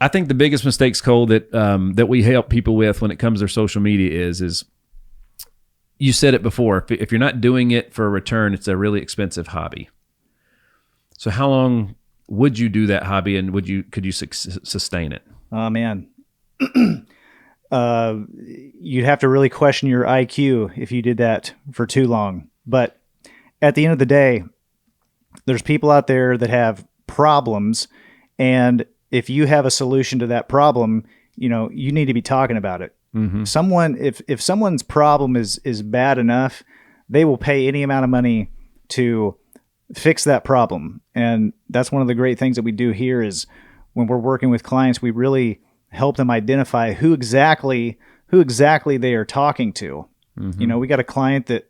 I think the biggest mistakes, Cole, that we help people with when it comes to their social media is you said it before. If you're not doing it for a return, it's a really expensive hobby. So how long would you do that hobby, and could you sustain it? Oh man. You'd have to really question your IQ if you did that for too long. But at the end of the day, there's people out there that have problems, and if you have a solution to that problem, you need to be talking about it. Mm-hmm. If someone's problem is bad enough, they will pay any amount of money to fix that problem. And that's one of the great things that we do here is when we're working with clients, we really help them identify who exactly they are talking to. Mm-hmm. We got a client that,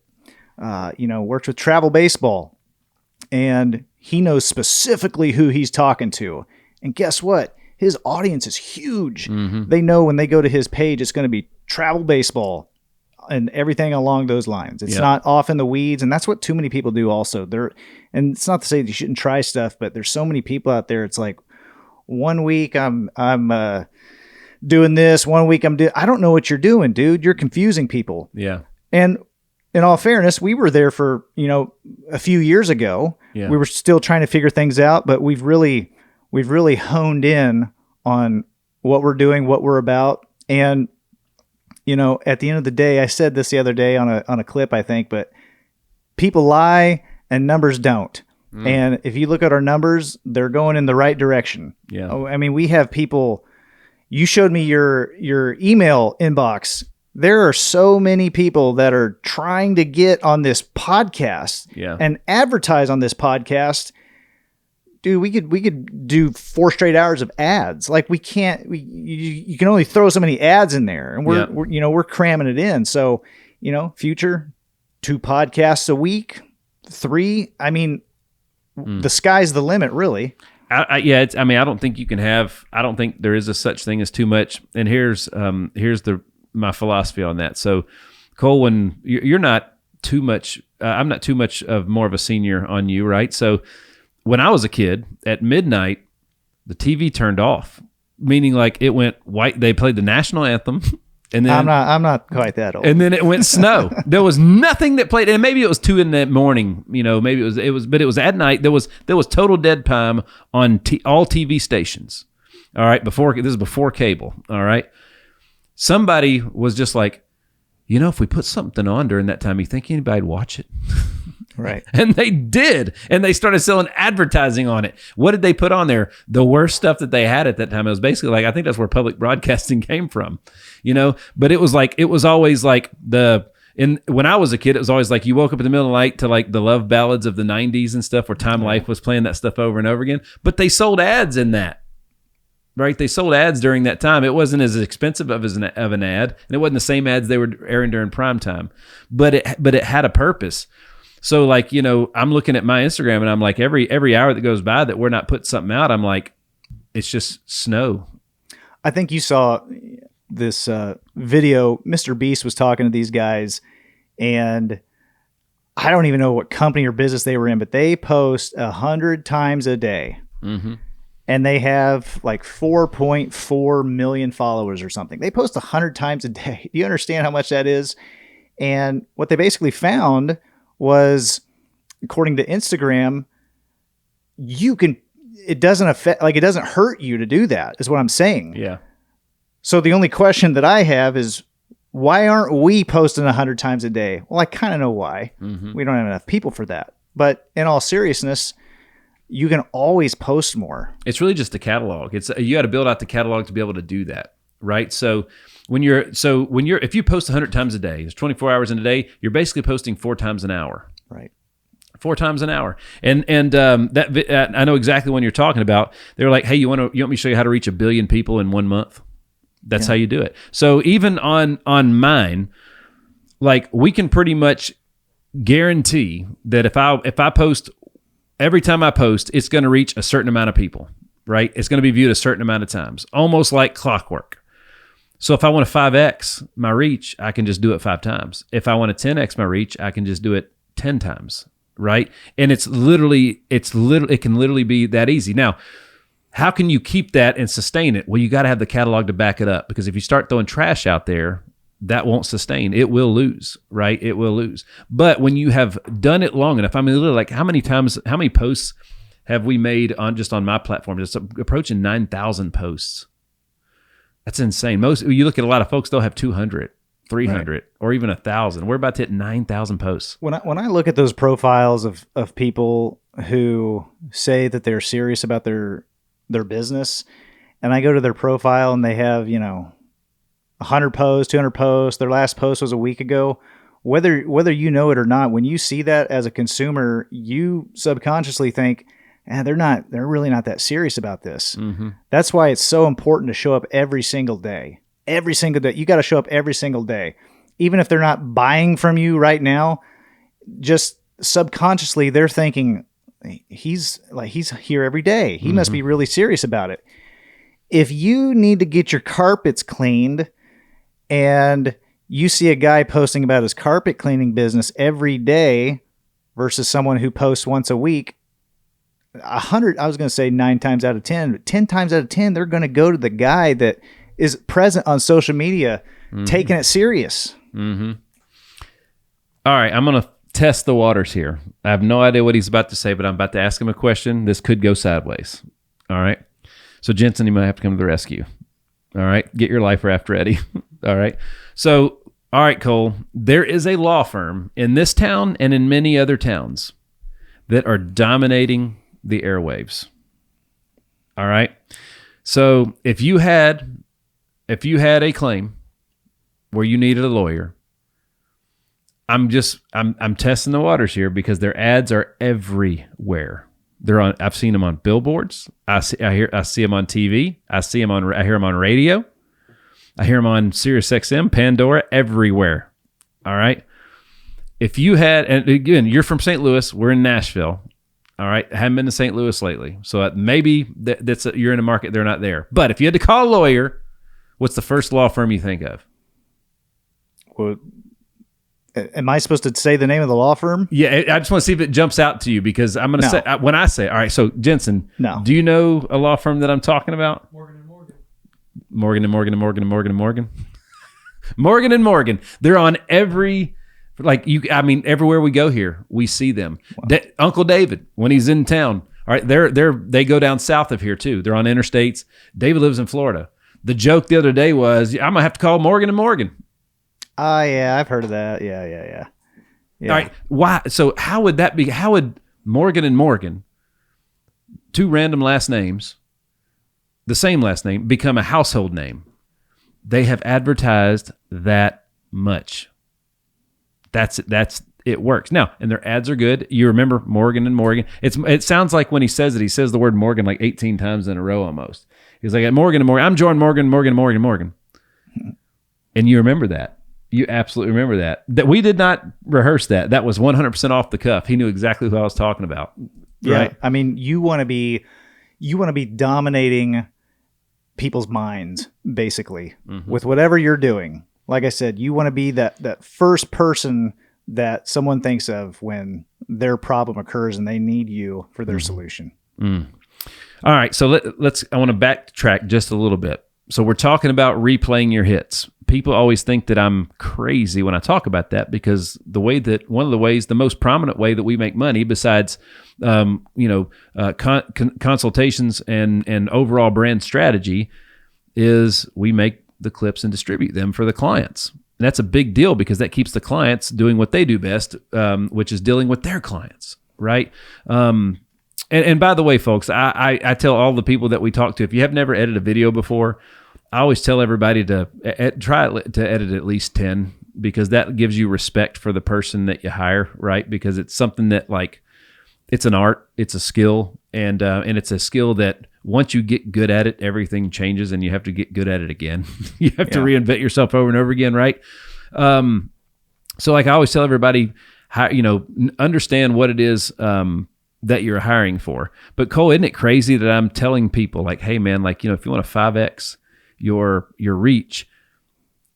works with travel baseball, and he knows specifically who he's talking to. And guess what? His audience is huge. Mm-hmm. They know when they go to his page, it's going to be travel baseball and everything along those lines. It's not off in the weeds. And that's what too many people do also. And it's not to say that you shouldn't try stuff, but there's so many people out there. It's like 1 week I'm doing this, 1 week I don't know what you're doing, dude. You're confusing people. Yeah. And in all fairness, we were there for, a few years ago. Yeah. We were still trying to figure things out, but we've really honed in on what we're doing, what we're about. And, you know, at the end of the day, I said this the other day on a clip, I think, but people lie and numbers don't. And if you look at our numbers, they're going in the right direction. Yeah. I mean, we have people, you showed me your email inbox. There are so many people that are trying to get on this podcast and advertise on this podcast. Dude, we could do 4 straight hours of ads. Like you can only throw so many ads in there, and we're cramming it in. So, you know, future 2 podcasts a week, 3. I mean, the sky's the limit, really. I don't think you can have. I don't think there is a such thing as too much. And here's my philosophy on that. So, Cole, when you're not too much, I'm not too much of more of a senior on you, right? So, when I was a kid, at midnight, the TV turned off, meaning like it went white. They played the national anthem. And then I'm not quite that old. And then it went snow. There was nothing that played, and maybe it was 2 in the morning. You know, maybe it was, but it was at night. There was total dead time on all TV stations. All right, this is before cable. All right, somebody was just like, you know, if we put something on during that time, you think anybody'd watch it? Right. And they did. And they started selling advertising on it. What did they put on there? The worst stuff that they had at that time. It was basically like, I think that's where public broadcasting came from, you know, but it was always like when I was a kid, it was always like you woke up in the middle of the night to like the love ballads of the 90s and stuff, where Time Life was playing that stuff over and over again. But they sold ads in that, right? They sold ads during that time. It wasn't as expensive of an ad, and it wasn't the same ads they were airing during prime time, but it had a purpose. So like, you know, I'm looking at my Instagram and I'm like, every hour that goes by that we're not putting something out, I'm like, it's just snow. I think you saw this video. Mr. Beast was talking to these guys, and I don't even know what company or business they were in, but they post 100 times a day. Mm-hmm. And they have like 4.4 million followers or something. They post 100 times a day. Do you understand how much that is? And what they basically found was, according to Instagram, it doesn't hurt you to do that, is what I'm saying. Yeah. So the only question that I have is, why aren't we posting 100 times a day? Well, I kind of know why. Mm-hmm. We don't have enough people for that. But in all seriousness, you can always post more. It's really just a catalog. You got to build out the catalog to be able to do that, right? So if you post 100 times a day, it's 24 hours in a day, you're basically posting 4 times an hour. Right. 4 times an hour. And that I know exactly what you're talking about. They were like, hey, you want me to show you how to reach 1 billion people in 1 month? That's how you do it. So even on mine, like, we can pretty much guarantee that if I post, every time I post, it's going to reach a certain amount of people, right? It's going to be viewed a certain amount of times, almost like clockwork. So if I want to 5x my reach, I can just do it 5 times. If I want to 10x my reach, I can just do it 10 times, right? And it can literally be that easy. Now, how can you keep that and sustain it? Well, you got to have the catalog to back it up, because if you start throwing trash out there, that won't sustain. It will lose, right? It will lose. But when you have done it long enough, I mean, literally, like, how many posts have we made on my platform? Just approaching 9,000 posts. That's insane. You look at a lot of folks, they'll have 200, 300, right, or even 1,000. We're about to hit 9,000 posts. When I look at those profiles of people who say that they're serious about their business, and I go to their profile and they have, 100 posts, 200 posts. Their last post was a week ago. Whether you know it or not, when you see that as a consumer, you subconsciously think, they're really not that serious about this. Mm-hmm. That's why it's so important to show up every single day. Every single day. You got to show up every single day. Even if they're not buying from you right now, just subconsciously they're thinking, he's here every day. He must be really serious about it. If you need to get your carpets cleaned and you see a guy posting about his carpet cleaning business every day versus someone who posts once a week, 100, I was going to say 9 times out of 10, but 10 times out of 10, they're going to go to the guy that is present on social media, taking it serious. Mm-hmm. All right, I'm going to test the waters here. I have no idea what he's about to say, but I'm about to ask him a question. This could go sideways. All right. So Jensen, you might have to come to the rescue. All right. Get your life raft ready. All right. So, all right, Cole, there is a law firm in this town and in many other towns that are dominating the airwaves. All right. So if you had a claim where you needed a lawyer, I'm testing the waters here because their ads are everywhere. I've seen them on billboards. I see them on TV. I hear them on radio. I hear them on Sirius XM, Pandora, everywhere. All right. If you had, and again, you're from St. Louis, we're in Nashville. All right. I haven't been to St. Louis lately. So maybe you're in a market, they're not there. But if you had to call a lawyer, what's the first law firm you think of? Well, am I supposed to say the name of the law firm? Yeah. I just want to see if it jumps out to you because I'm going to say, when I say, all right, so Jensen, no. Do you know a law firm that I'm talking about? Morgan and Morgan. Morgan and Morgan. They're on everywhere we go here, we see them. Wow. Uncle David, when he's in town, all right, they go down south of here too. They're on interstates. David lives in Florida. The joke the other day was, I'm gonna have to call Morgan and Morgan. Yeah, I've heard of that. Yeah. All right, why? So how would that be? How would Morgan and Morgan, two random last names, the same last name, become a household name? They have advertised that much. That's it works now, and their ads are good. You remember Morgan and Morgan? It sounds like when he says it, he says the word Morgan like 18 times in a row almost. He's like, Morgan and Morgan. I'm Jordan Morgan, and you remember that. You absolutely remember that. That we did not rehearse that. That was 100% off the cuff. He knew exactly who I was talking about. Right? Yeah, I mean, you want to be dominating people's minds basically with whatever you're doing. Like I said, you want to be that first person that someone thinks of when their problem occurs and they need you for their solution. All right, so I want to backtrack just a little bit. So we're talking about replaying your hits. People always think that I'm crazy when I talk about that because the most prominent way that we make money besides consultations and overall brand strategy is we make the clips and distribute them for the clients. And that's a big deal because that keeps the clients doing what they do best, which is dealing with their clients, right? And by the way, folks, I tell all the people that we talk to, if you have never edited a video before, I always tell everybody to try to edit at least 10 because that gives you respect for the person that you hire, right? Because it's something that it's an art, it's a skill, and it's a skill that once you get good at it, everything changes and you have to get good at it again. You have to reinvent yourself over and over again, right? So I always tell everybody, understand what it is that you're hiring for. But Cole, isn't it crazy that I'm telling people hey man, if you want to 5X your reach,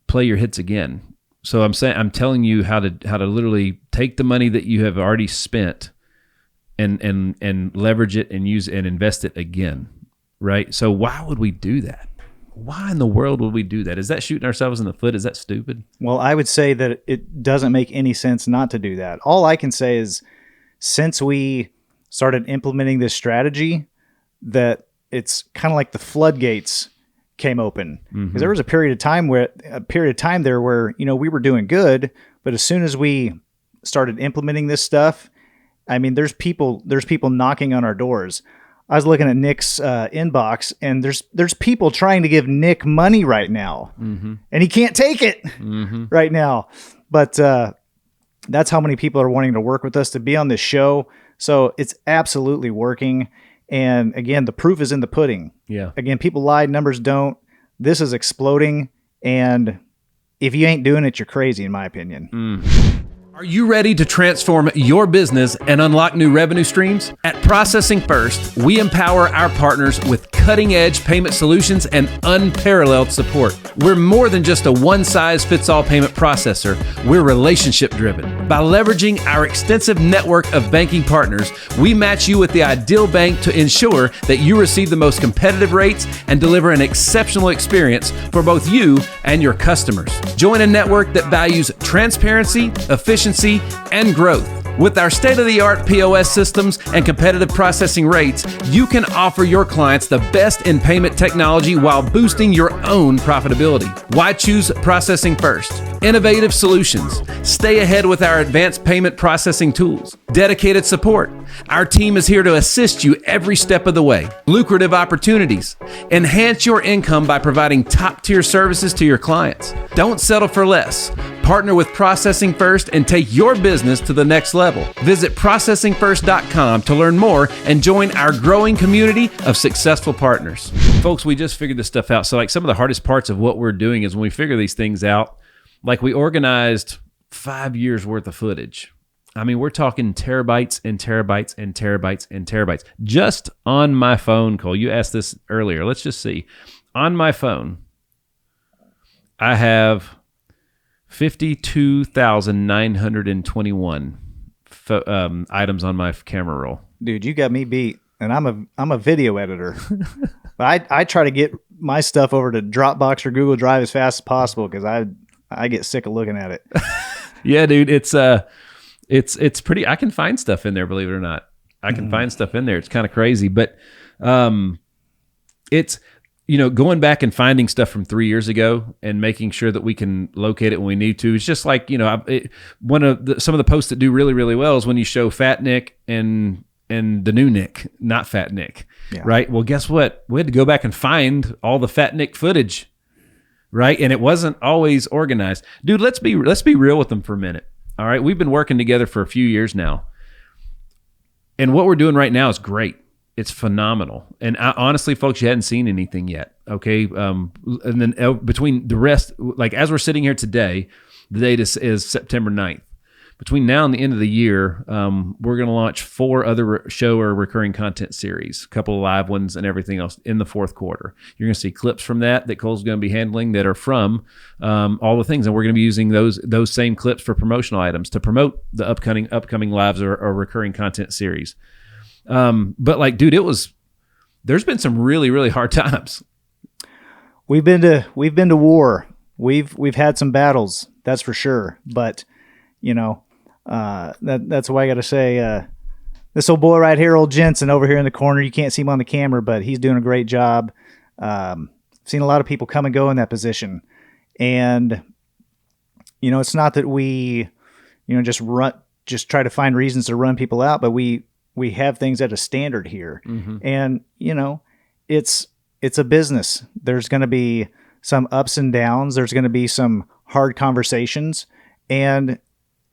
play your hits again. So I'm telling you how to literally take the money that you have already spent and leverage it and use and invest it again, right? So why would we do that? Why in the world would we do that? Is that shooting ourselves in the foot? Is that stupid? Well, I would say that it doesn't make any sense not to do that. All I can say is since we started implementing this strategy, that it's kind of like the floodgates came open. Because there was a period of time there where we were doing good, but as soon as we started implementing this stuff, I mean, there's people knocking on our doors. I was looking at Nick's inbox, and there's people trying to give Nick money right now, and he can't take it right now. But that's how many people are wanting to work with us to be on this show. So it's absolutely working. And again, the proof is in the pudding. Yeah. Again, people lie, numbers don't. This is exploding. And if you ain't doing it, you're crazy, in my opinion. Are you ready to transform your business and unlock new revenue streams? At Processing First, we empower our partners with cutting-edge payment solutions and unparalleled support. We're more than just a one-size-fits-all payment processor. We're relationship-driven. By leveraging our extensive network of banking partners, we match you with the ideal bank to ensure that you receive the most competitive rates and deliver an exceptional experience for both you and your customers. Join a network that values transparency, efficiency, and growth. With our state-of-the-art POS systems and competitive processing rates, you can offer your clients the best in payment technology while boosting your own profitability. Why choose Processing First? Innovative solutions. Stay ahead with our advanced payment processing tools. Dedicated support. Our team is here to assist you every step of the way. Lucrative opportunities. Enhance your income by providing top-tier services to your clients. Don't settle for less. Partner with Processing First and take your business to the next level. Visit processingfirst.com to learn more and join our growing community of successful partners. Folks, we just figured this stuff out. So like some of the hardest parts of what we're doing is when we figure these things out, like we organized 5 years worth of footage. I mean, we're talking terabytes and terabytes and terabytes and terabytes. Just on my phone, Cole, you asked this earlier. Let's just see. On my phone, I have 52,921 items on my camera roll. Dude, you got me beat, and I'm a video editor. I try to get my stuff over to Dropbox or Google Drive as fast as possible because I get sick of looking at it. Yeah, dude, it's pretty. I can find stuff in there, believe it or not. I can find stuff in there. It's kind of crazy, but it's going back and finding stuff from 3 years ago and making sure that we can locate it when we need to. It's just like some of the posts that do really, really well is when you show Fat Nick and the new Nick, not Fat Nick, right? Well, guess what? We had to go back and find all the Fat Nick footage, right? And it wasn't always organized. Dude, let's be real with them for a minute. All right, we've been working together for a few years now, and what we're doing right now is great. It's phenomenal. And honestly, folks, you hadn't seen anything yet. Okay. And then between the rest, like as we're sitting here today, the date is September 9th. Between now and the end of the year, we're going to launch 4 other show or recurring content series, a couple of live ones and everything else in the fourth quarter. You're going to see clips from that Cole's going to be handling that are from all the things. And we're going to be using those same clips for promotional items to promote the upcoming lives or recurring content series. But like, dude, there's been some really, really hard times. We've been to war. We've had some battles, that's for sure. But that's why I got to say, this old boy right here, old Jensen over here in the corner, you can't see him on the camera, but he's doing a great job. Seen a lot of people come and go in that position. And, it's not that we, just try to find reasons to run people out, but we have things at a standard here. Mm-hmm. And, it's a business. There's going to be some ups and downs. There's going to be some hard conversations. And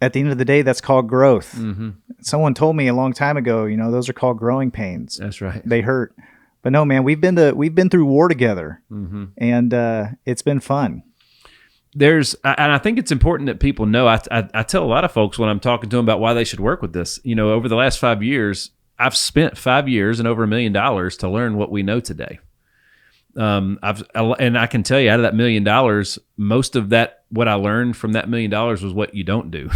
at the end of the day, that's called growth. Mm-hmm. Someone told me a long time ago, those are called growing pains. That's right. They hurt. But no, man, we've been through war together, mm-hmm. and it's been fun. And I think it's important that people know, I tell a lot of folks when I'm talking to them about why they should work with this, over the last 5 years, I've spent 5 years and over $1 million to learn what we know today. And I can tell you out of that $1 million, most of that, what I learned from that $1 million was what you don't do.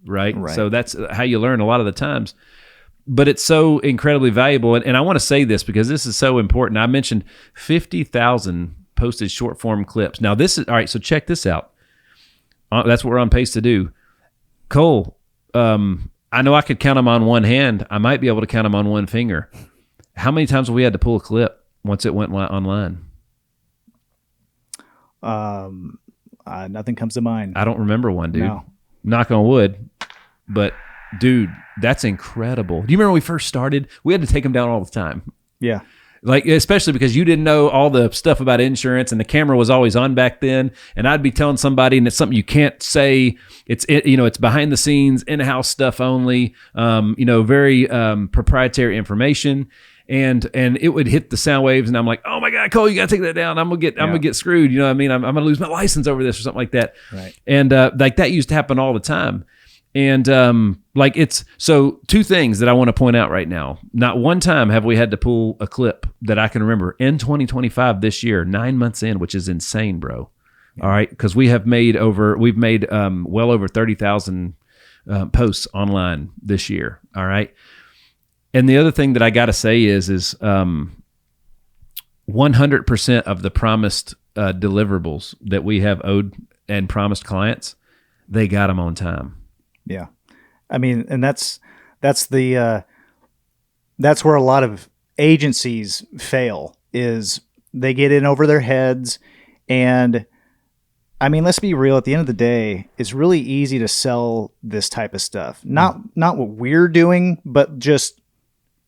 Right. So that's how you learn a lot of the times, but it's so incredibly valuable. And I want to say this because this is so important. I mentioned 50,000 posted short form clips. Now this is all right. So check this out. That's what we're on pace to do. Cole, I know I could count them on one hand. I might be able to count them on one finger. How many times have we had to pull a clip once it went online? Nothing comes to mind. I don't remember one, dude. No. Knock on wood. But, dude, that's incredible. Do you remember when we first started? We had to take them down all the time. Yeah. Like, especially because you didn't know all the stuff about insurance and the camera was always on back then. And I'd be telling somebody, and it's something you can't say. It's behind the scenes, in-house stuff only, very proprietary information. And it would hit the sound waves, and I'm like, oh my God, Cole, you gotta take that down. I'm gonna get screwed. You know what I mean? I'm gonna lose my license over this or something like that. Right. And like that used to happen all the time. And so 2 things that I want to point out right now. Not one time have we had to pull a clip that I can remember in 2025 this year, 9 months in, which is insane, bro. Yeah. All right, because we've made well over 30,000 posts online this year. All right. And the other thing that I got to say is 100% of the promised deliverables that we have owed and promised clients, they got them on time. Yeah. I mean, and that's where a lot of agencies fail, is they get in over their heads. And I mean, let's be real, at the end of the day, it's really easy to sell this type of stuff. Not what we're doing, but just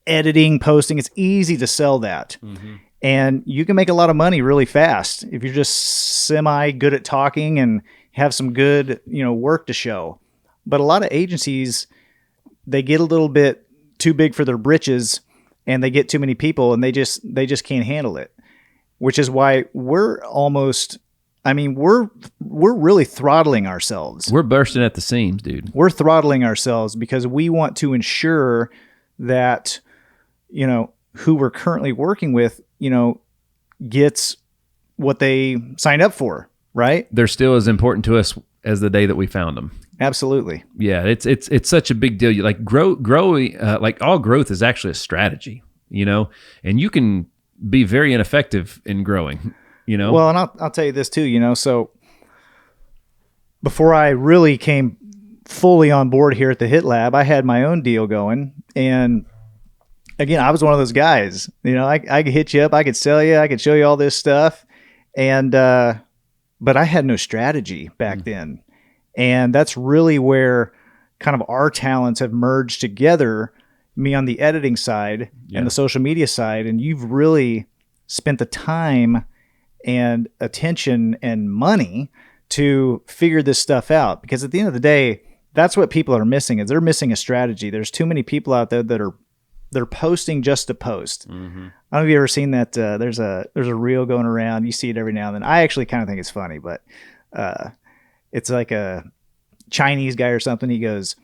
editing, posting. It's easy to sell that. And you can make a lot of money really fast if you're just semi good at talking and have some good, work to show. But a lot of agencies, they get a little bit too big for their britches, and they get too many people, and they just can't handle it. Which is why we're really throttling ourselves. We're bursting at the seams, dude. We're throttling ourselves because we want to ensure that, who we're currently working with, gets what they signed up for, right? They're still as important to us as the day that we found them. Absolutely. Yeah, it's such a big deal. Like growing, like all growth is actually a strategy, and you can be very ineffective in growing, Well, and I'll tell you this too, so before I really came fully on board here at the HitLab, I had my own deal going. And again, I was one of those guys, I could hit you up, I could sell you, I could show you all this stuff. And, but I had no strategy back then. And that's really where kind of our talents have merged together, me on the editing side and the social media side. And you've really spent the time and attention and money to figure this stuff out. Because at the end of the day, that's what people are missing, is they're missing a strategy. There's too many people out there that they're posting just to post. I don't know if you've ever seen that. There's a reel going around. You see it every now and then. I actually kind of think it's funny, but it's like a Chinese guy or something. He goes,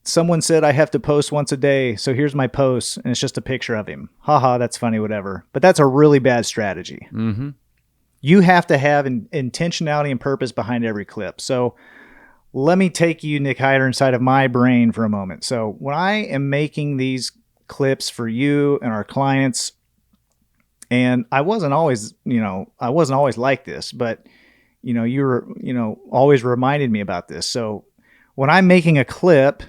someone said I have to post once a day, so here's my post, and it's just a picture of him. Haha, that's funny, whatever. But that's a really bad strategy. You have to have intentionality and purpose behind every clip. So let me take you, Nick Hyder, inside of my brain for a moment. So when I am making these clips for you and our clients, and I wasn't always like this, but you were, always reminded me about this. So when I'm making a clip,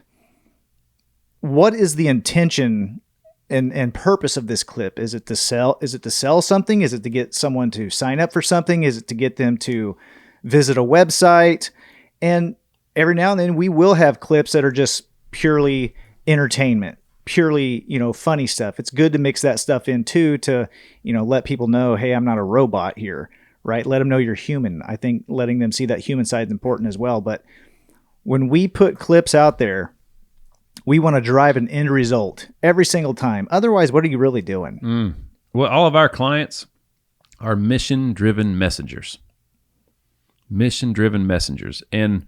what is the intention and purpose of this clip? Is it to sell? Is it to sell something? Is it to get someone to sign up for something? Is it to get them to visit a website? And every now and then we will have clips that are just purely entertainment, purely, funny stuff. It's good to mix that stuff in too, to, let people know, hey, I'm not a robot here, right? Let them know you're human. I think letting them see that human side is important as well. But when we put clips out there, we want to drive an end result every single time. Otherwise, what are you really doing? Well, all of our clients are mission-driven messengers. Mission-driven messengers. And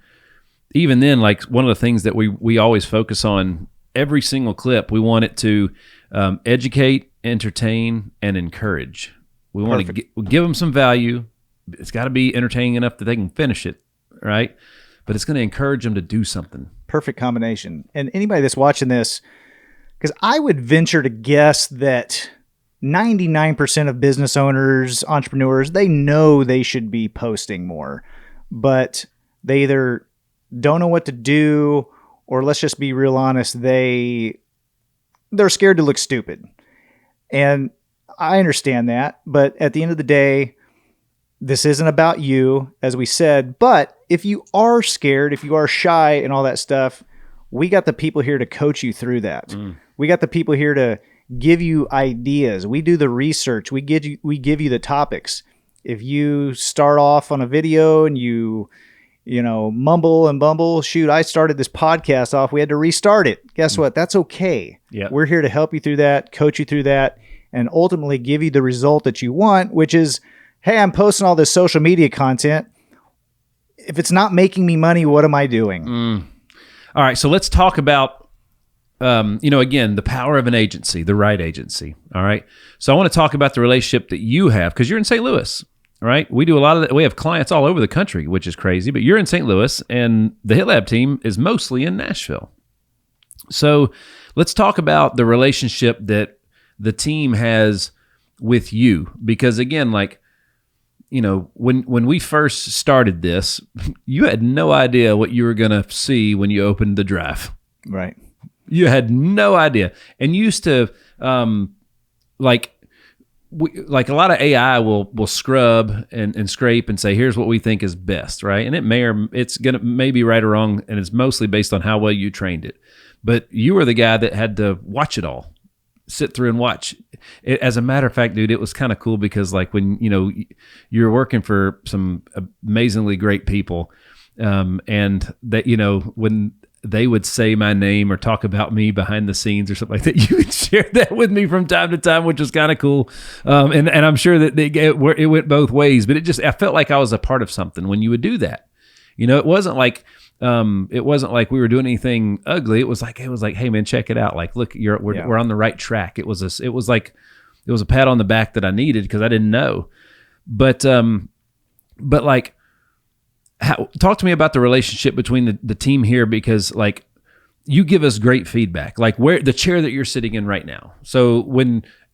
even then, like one of the things that we always focus on, every single clip, we want it to educate, entertain, and encourage. We want to give them some value. It's got to be entertaining enough that they can finish it, right? But it's going to encourage them to do something. Perfect combination. And anybody that's watching this, because I would venture to guess that 99% of business owners, entrepreneurs, they know they should be posting more, but they either don't know what to do, or let's just be real honest, they're scared to look stupid. And I understand that, but at the end of the day, this isn't about you, as we said. But if you are scared, if you are shy and all that stuff, we got the people here to coach you through that. We got the people here to give you ideas. We do the research. We give you the topics. If you start off on a video and you mumble and bumble, shoot, I started this podcast off, we had to restart it. Guess what? That's okay. Yeah. We're here to help you through that, coach you through that, and ultimately give you the result that you want, which is, hey, I'm posting all this social media content. If it's not making me money, what am I doing? All right, so let's talk about, again, the power of an agency, the right agency. All right, so I want to talk about the relationship that you have, because you're in St. Louis, right? We do a lot of that. We have clients all over the country, which is crazy, but you're in St. Louis, and the HitLab team is mostly in Nashville. So let's talk about the relationship that the team has with you, because again, like, when we first started this, you had no idea what you were going to see when you opened the drive. Right. You had no idea. And you used to, like a lot of AI will scrub and scrape and say, here's what we think is best, right? And it's going to maybe right or wrong, and it's mostly based on how well you trained it. But you were the guy that had to watch it all, sit through and watch. As a matter of fact, dude, it was kind of cool because like when, you're working for some amazingly great people, and that, when they would say my name or talk about me behind the scenes or something like that, you would share that with me from time to time, which was kind of cool. And I'm sure that it went both ways, but I felt like I was a part of something when you would do that. It wasn't like we were doing anything ugly. It was like, hey man, check it out. Like, look, we're on the right track. It was a pat on the back that I needed because I didn't know. But like, talk to me about the relationship between the team here, because like you give us great feedback, like where the chair that you're sitting in right now. So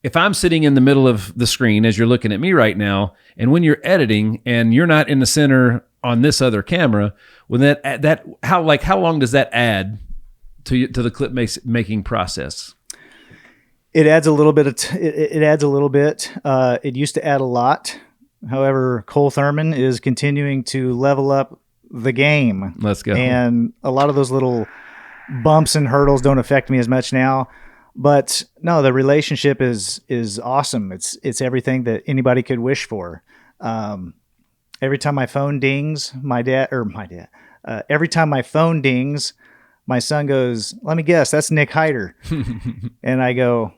if I'm sitting in the middle of the screen as you're looking at me right now, and when you're editing and you're not in the center on this other camera, well, how long does that add to the clip making process? It adds a little bit. It adds a little bit. It used to add a lot. However, Cole Thurman is continuing to level up the game. Let's go. And a lot of those little bumps and hurdles don't affect me as much now. But no, the relationship is awesome. It's everything that anybody could wish for. Every time my phone dings, every time my phone dings, my son goes, "Let me guess, that's Nick Hyder." And I go,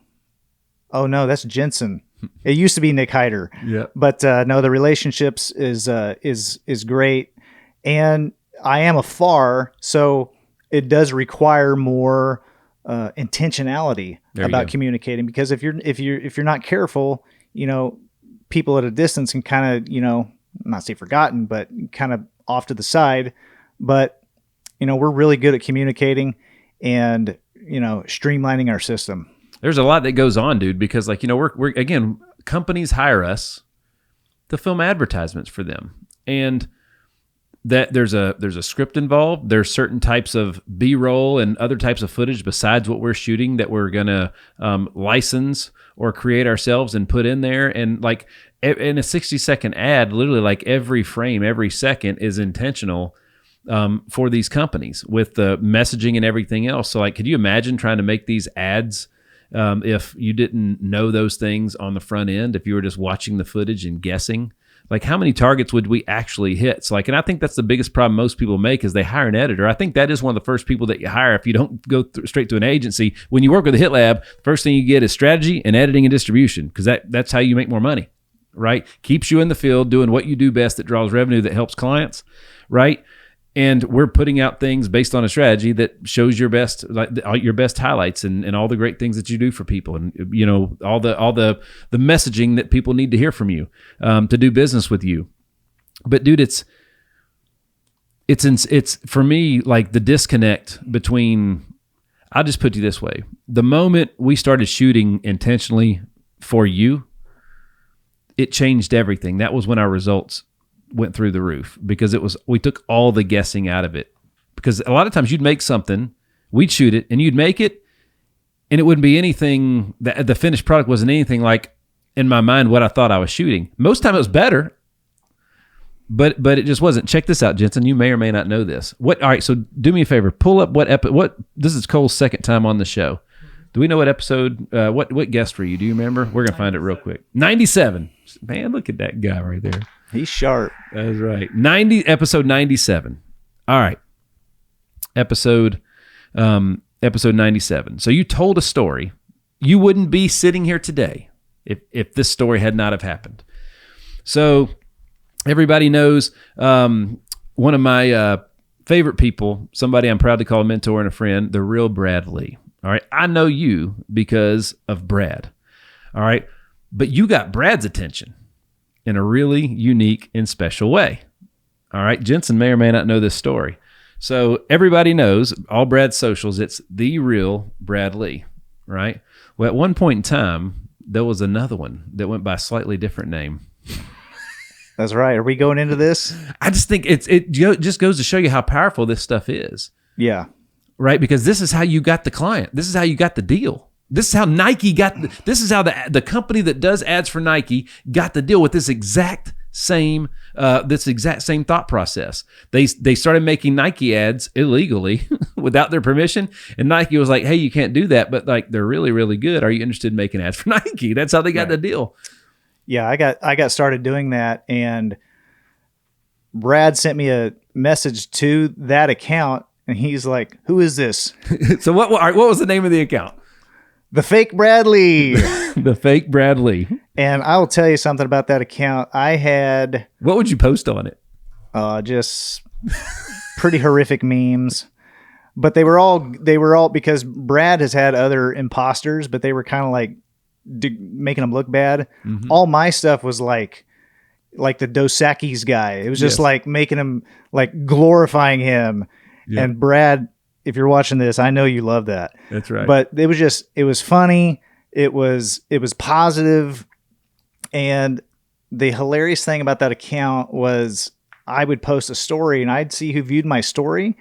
"Oh no, that's Jensen." It used to be Nick Hyder. Yeah. But no, the relationships is great. And I am a FAR, so it does require more intentionality about communicating, because if you're not careful, people at a distance can kind of, not say forgotten, but kind of off to the side. But we're really good at communicating and streamlining our system. There's a lot that goes on, dude, because like, we're again, companies hire us to film advertisements for them. And that there's a script involved. There's certain types of B-roll and other types of footage besides what we're shooting that we're going to license or create ourselves and put in there. And like in a 60-second ad, literally like every frame, every second is intentional for these companies with the messaging and everything else. So like, could you imagine trying to make these ads if you didn't know those things on the front end, if you were just watching the footage and guessing? Like, how many targets would we actually hit? So like, and I think that's the biggest problem most people make is they hire an editor. I think that is one of the first people that you hire if you don't go straight to an agency. When you work with a HitLab, first thing you get is strategy and editing and distribution, because that's how you make more money, right? Keeps you in the field doing what you do best that draws revenue, that helps clients, right? And we're putting out things based on a strategy that shows your best, like your best highlights and all the great things that you do for people, and all the messaging that people need to hear from you to do business with you. But dude, it's for me like the disconnect between. I'll just put it this way: the moment we started shooting intentionally for you, it changed everything. That was when our results went through the roof, because we took all the guessing out of it. Because a lot of times you'd make something, we'd shoot it, and you'd make it, and it wouldn't be anything, the finished product wasn't anything like in my mind what I thought I was shooting. Most of the time it was better, but it just wasn't. Check this out, Jensen. You may or may not know this. All right, so do me a favor, pull up this is Cole's second time on the show. Do we know what episode, what guest were you? Do you remember? We're gonna find it real quick. 97. Man, look at that guy right there. He's sharp. That's right. Episode 97. All right. Episode 97. So you told a story. You wouldn't be sitting here today if this story had not have happened. So everybody knows one of my favorite people, somebody I'm proud to call a mentor and a friend, the real Brad Lee. All right. I know you because of Brad. All right. But you got Brad's attention in a really unique and special way. All right. Jensen may or may not know this story. So everybody knows, all Brad's socials, it's the real Brad Lee, right? Well, at one point in time, there was another one that went by a slightly different name. That's right. Are we going into this? I just think just goes to show you how powerful this stuff is, Yeah. right? Because this is how you got the client. This is how you got the deal. This is how Nike this is how the company that does ads for Nike got the deal with this exact same thought process. They started making Nike ads illegally without their permission, and Nike was like, "Hey, you can't do that, but like they're really, really good. Are you interested in making ads for Nike?" That's how they got the deal. Yeah, I got started doing that, and Brad sent me a message to that account, and he's like, "Who is this?" So what was the name of the account? The Fake Bradley. The Fake Bradley. And I will tell you something about that account. I had What would you post on it? just pretty horrific memes, but they were all because Brad has had other imposters, but they were kind of like making them look bad. Mm-hmm. All my stuff was like the Dos Equis guy. It was just like making him, like glorifying him. Yeah. And Brad, if you're watching this, I know you love that. That's right. But it was funny. It was positive. And the hilarious thing about that account was I would post a story and I'd see who viewed my story.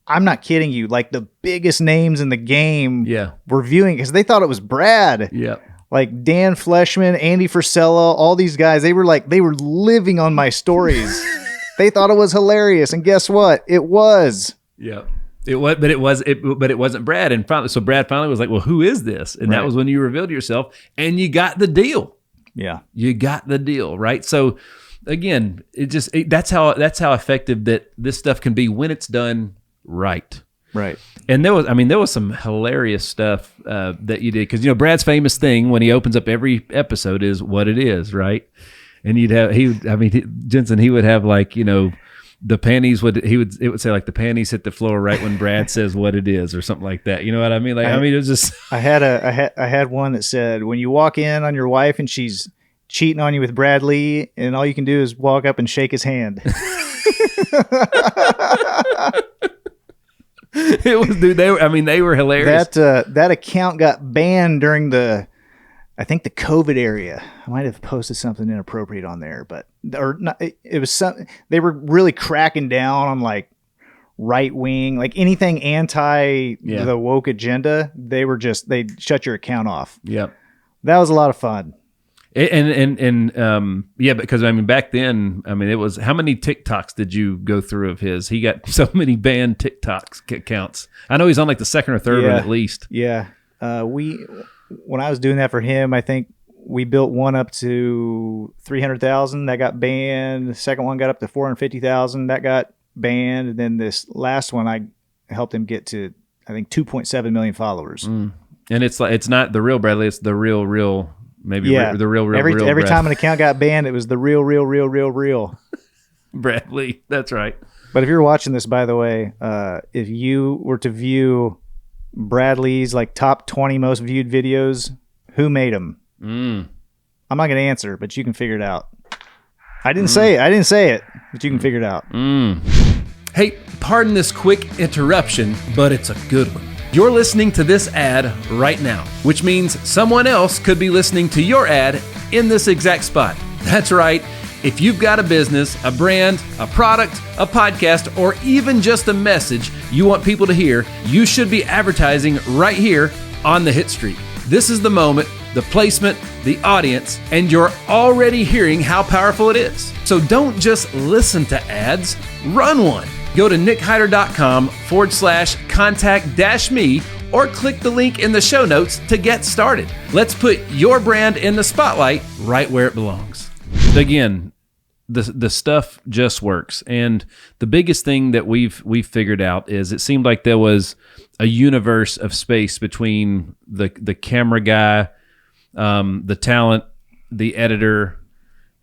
I'm not kidding you. Like the biggest names in the game were viewing because they thought it was Brad. Yeah. Like Dan Fleshman, Andy Frisella, all these guys, they were living on my stories. They thought it was hilarious. And guess what? It was. Yeah. It was, but it wasn't Brad. And finally, so Brad finally was like, "Well, who is this?" And that was when you revealed yourself, and you got the deal. Yeah, you got the deal, right? So, again, that's how effective that this stuff can be when it's done right. Right. And there was some hilarious stuff that you did because Brad's famous thing when he opens up every episode is what it is, right? And Jensen, he would have like the panties it would say like the panties hit the floor right when Brad says what it is or something like that. You know what I mean? Like it was just I had one that said when you walk in on your wife and she's cheating on you with Brad Lee and all you can do is walk up and shake his hand. It was, dude, they were hilarious. That account got banned during the COVID area. I might have posted something inappropriate on there, but it was some. They were really cracking down on like right wing, like anything anti the woke agenda. They shut your account off. Yep, that was a lot of fun. Because back then, it was how many TikToks did you go through of his? He got so many banned TikToks accounts. I know he's on like the second or third one at least. Yeah, when I was doing that for him, I think we built one up to 300,000 that got banned. The second one got up to 450,000 that got banned, and then this last one I helped him get to I think 2.7 million followers. And it's not the real Bradley, it's the real. Maybe the real. Every time an account got banned, it was the real. Bradley. That's right. But if you're watching this, by the way, if you were to view Bradley's like top 20 most viewed videos, who made them? I'm not going to answer, but you can figure it out. I didn't say it, but you can figure it out. Hey, pardon this quick interruption, but it's a good one. You're listening to this ad right now, which means someone else could be listening to your ad in this exact spot. That's right. If you've got a business, a brand, a product, a podcast, or even just a message you want people to hear, you should be advertising right here on the Hitstreak. This is the moment, the placement, the audience, and you're already hearing how powerful it is. So don't just listen to ads, run one. Go to nickhyder.com/contact-me or click the link in the show notes to get started. Let's put your brand in the spotlight right where it belongs. Again, the stuff just works. And the biggest thing that we've figured out is it seemed like there was a universe of space between the camera guy, the talent, the editor,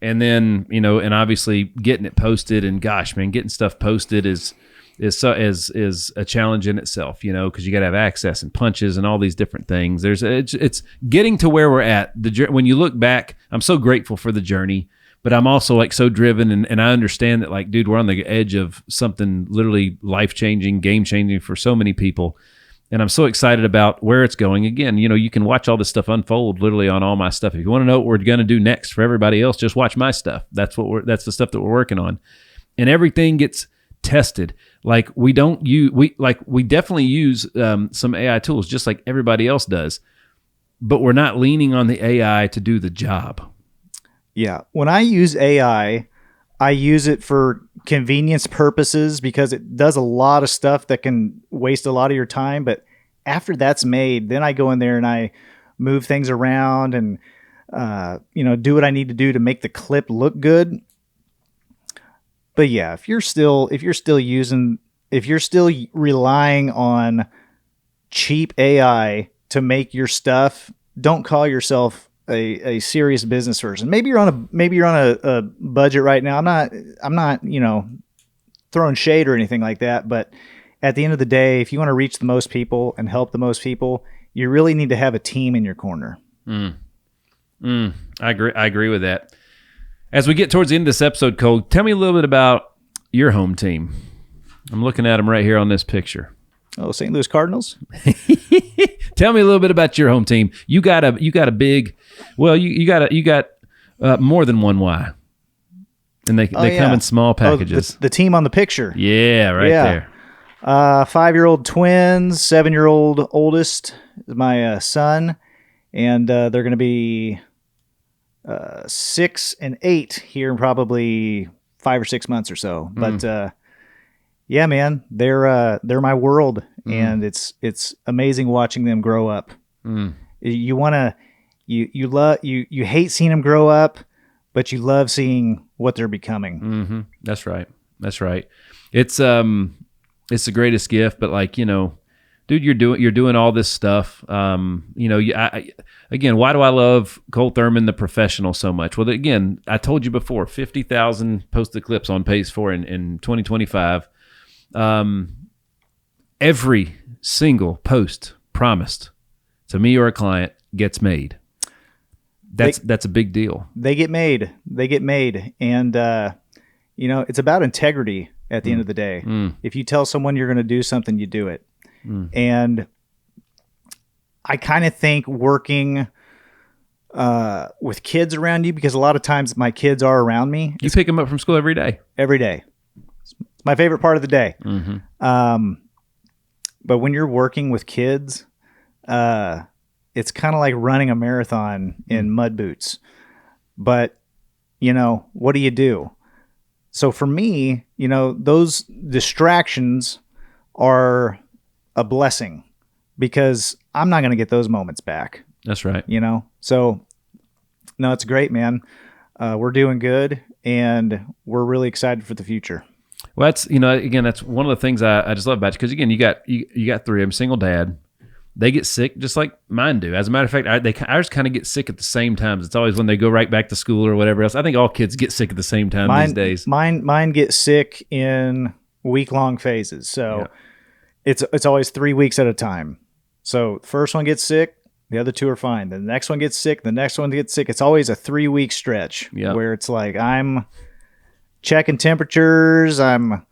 and then, and obviously getting it posted. And gosh, man, getting stuff posted is a challenge in itself, because you got to have access and punches and all these different things. It's getting to where we're at. When you look back, I'm so grateful for the journey, but I'm also like so driven, and I understand that like, dude, we're on the edge of something literally life-changing, game-changing for so many people. And I'm so excited about where it's going. Again, you can watch all this stuff unfold literally on all my stuff. If you want to know what we're going to do next for everybody else, just watch my stuff. That's the stuff that we're working on. And everything gets tested. Like we definitely use some AI tools just like everybody else does, but we're not leaning on the AI to do the job. Yeah. When I use AI, I use it for convenience purposes because it does a lot of stuff that can waste a lot of your time. But after that's made, then I go in there and I move things around and, do what I need to do to make the clip look good. But yeah, if you're still relying on cheap AI to make your stuff, don't call yourself a serious business person. Maybe you're on a budget right now. I'm not throwing shade or anything like that, but at the end of the day, if you want to reach the most people and help the most people, you really need to have a team in your corner. I agree with that. As we get towards the end of this episode, Cole, tell me a little bit about your home team. I'm looking at them right here on this picture. Oh, St. Louis Cardinals. Tell me a little bit about your home team. You got a big, well, you got more than one Y, and they come in small packages. The team on the picture. Yeah, right there. 5-year-old twins, 7-year-old oldest is my son, and they're going to be 6 and 8 here in probably 5 or 6 months or so. But yeah, man, they're my world, and it's amazing watching them grow up. You hate seeing them grow up, but you love seeing what they're becoming. That's right. It's the greatest gift, but dude, you're doing all this stuff. Again, why do I love Cole Thurman, the professional, so much? Well, again, I told you before, 50,000 posted clips on Pace 4 in 2025. Every single post promised to me or a client gets made. That's a big deal. They get made. And, it's about integrity at the end of the day. If you tell someone you're going to do something, you do it. And I kind of think working with kids around you, because a lot of times my kids are around me. You pick them up from school every day. Every day. It's my favorite part of the day. But when you're working with kids, it's kind of like running a marathon in mud boots. But, what do you do? So for me, those distractions are a blessing because I'm not going to get those moments back. That's right. So no, it's great, man. We're doing good and we're really excited for the future. Well, that's, again, that's one of the things I just love about you. Cause again, you got 3. I'm a single dad. They get sick just like mine do. As a matter of fact, ours kind of get sick at the same times. It's always when they go right back to school or whatever else. I think all kids get sick at the same time these days. Mine get sick in week-long phases. So it's always 3 weeks at a time. So the first one gets sick, the other 2 are fine. The next one gets sick, the next one gets sick. It's always a 3-week stretch where it's like I'm checking temperatures, I'm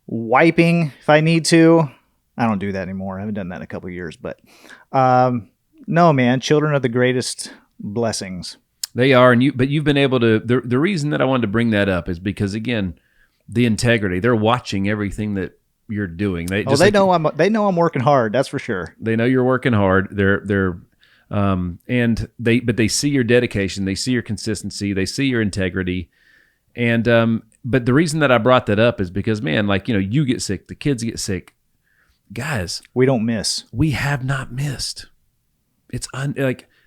wiping if I need to. I don't do that anymore. I haven't done that in a couple of years, but no, man, children are the greatest blessings. They are, but you've been able to. The reason that I wanted to bring that up is because again, the integrity. They're watching everything that you're doing. They know I'm working hard. That's for sure. They know you're working hard. And they see your dedication. They see your consistency. They see your integrity. And but the reason that I brought that up is because, man, you get sick, the kids get sick. Guys, we don't miss. We have not missed. It's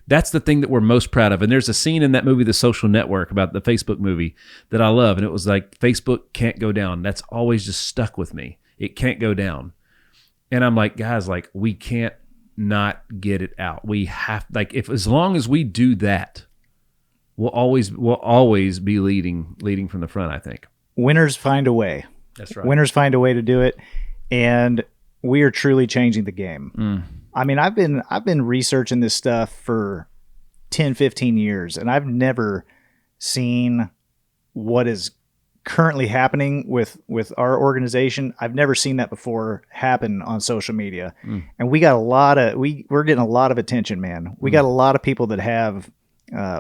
that's the thing that we're most proud of. And there's a scene in that movie, The Social Network, about the Facebook movie that I love. And it was like, Facebook can't go down. That's always just stuck with me. It can't go down. And I'm like, guys, we can't not get it out. We have, as long as we do that, we'll always be leading from the front, I think. Winners find a way. That's right. Winners find a way to do it. And we are truly changing the game. I mean, I've been researching this stuff for 10, 15 years, and I've never seen what is currently happening with our organization, I've never seen that before happen on social media. And we got we're getting a lot of attention, man. We got a lot of people that have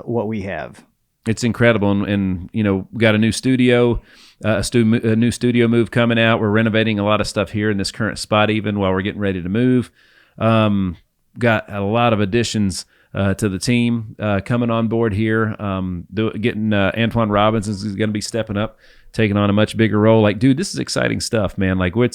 what we have. It's incredible. And we got a new studio, a new studio move coming out. We're renovating a lot of stuff here in this current spot, even while we're getting ready to move. Got a lot of additions to the team coming on board here. Getting Antoine Robinson is going to be stepping up, taking on a much bigger role. Like, dude, this is exciting stuff, man. Like, I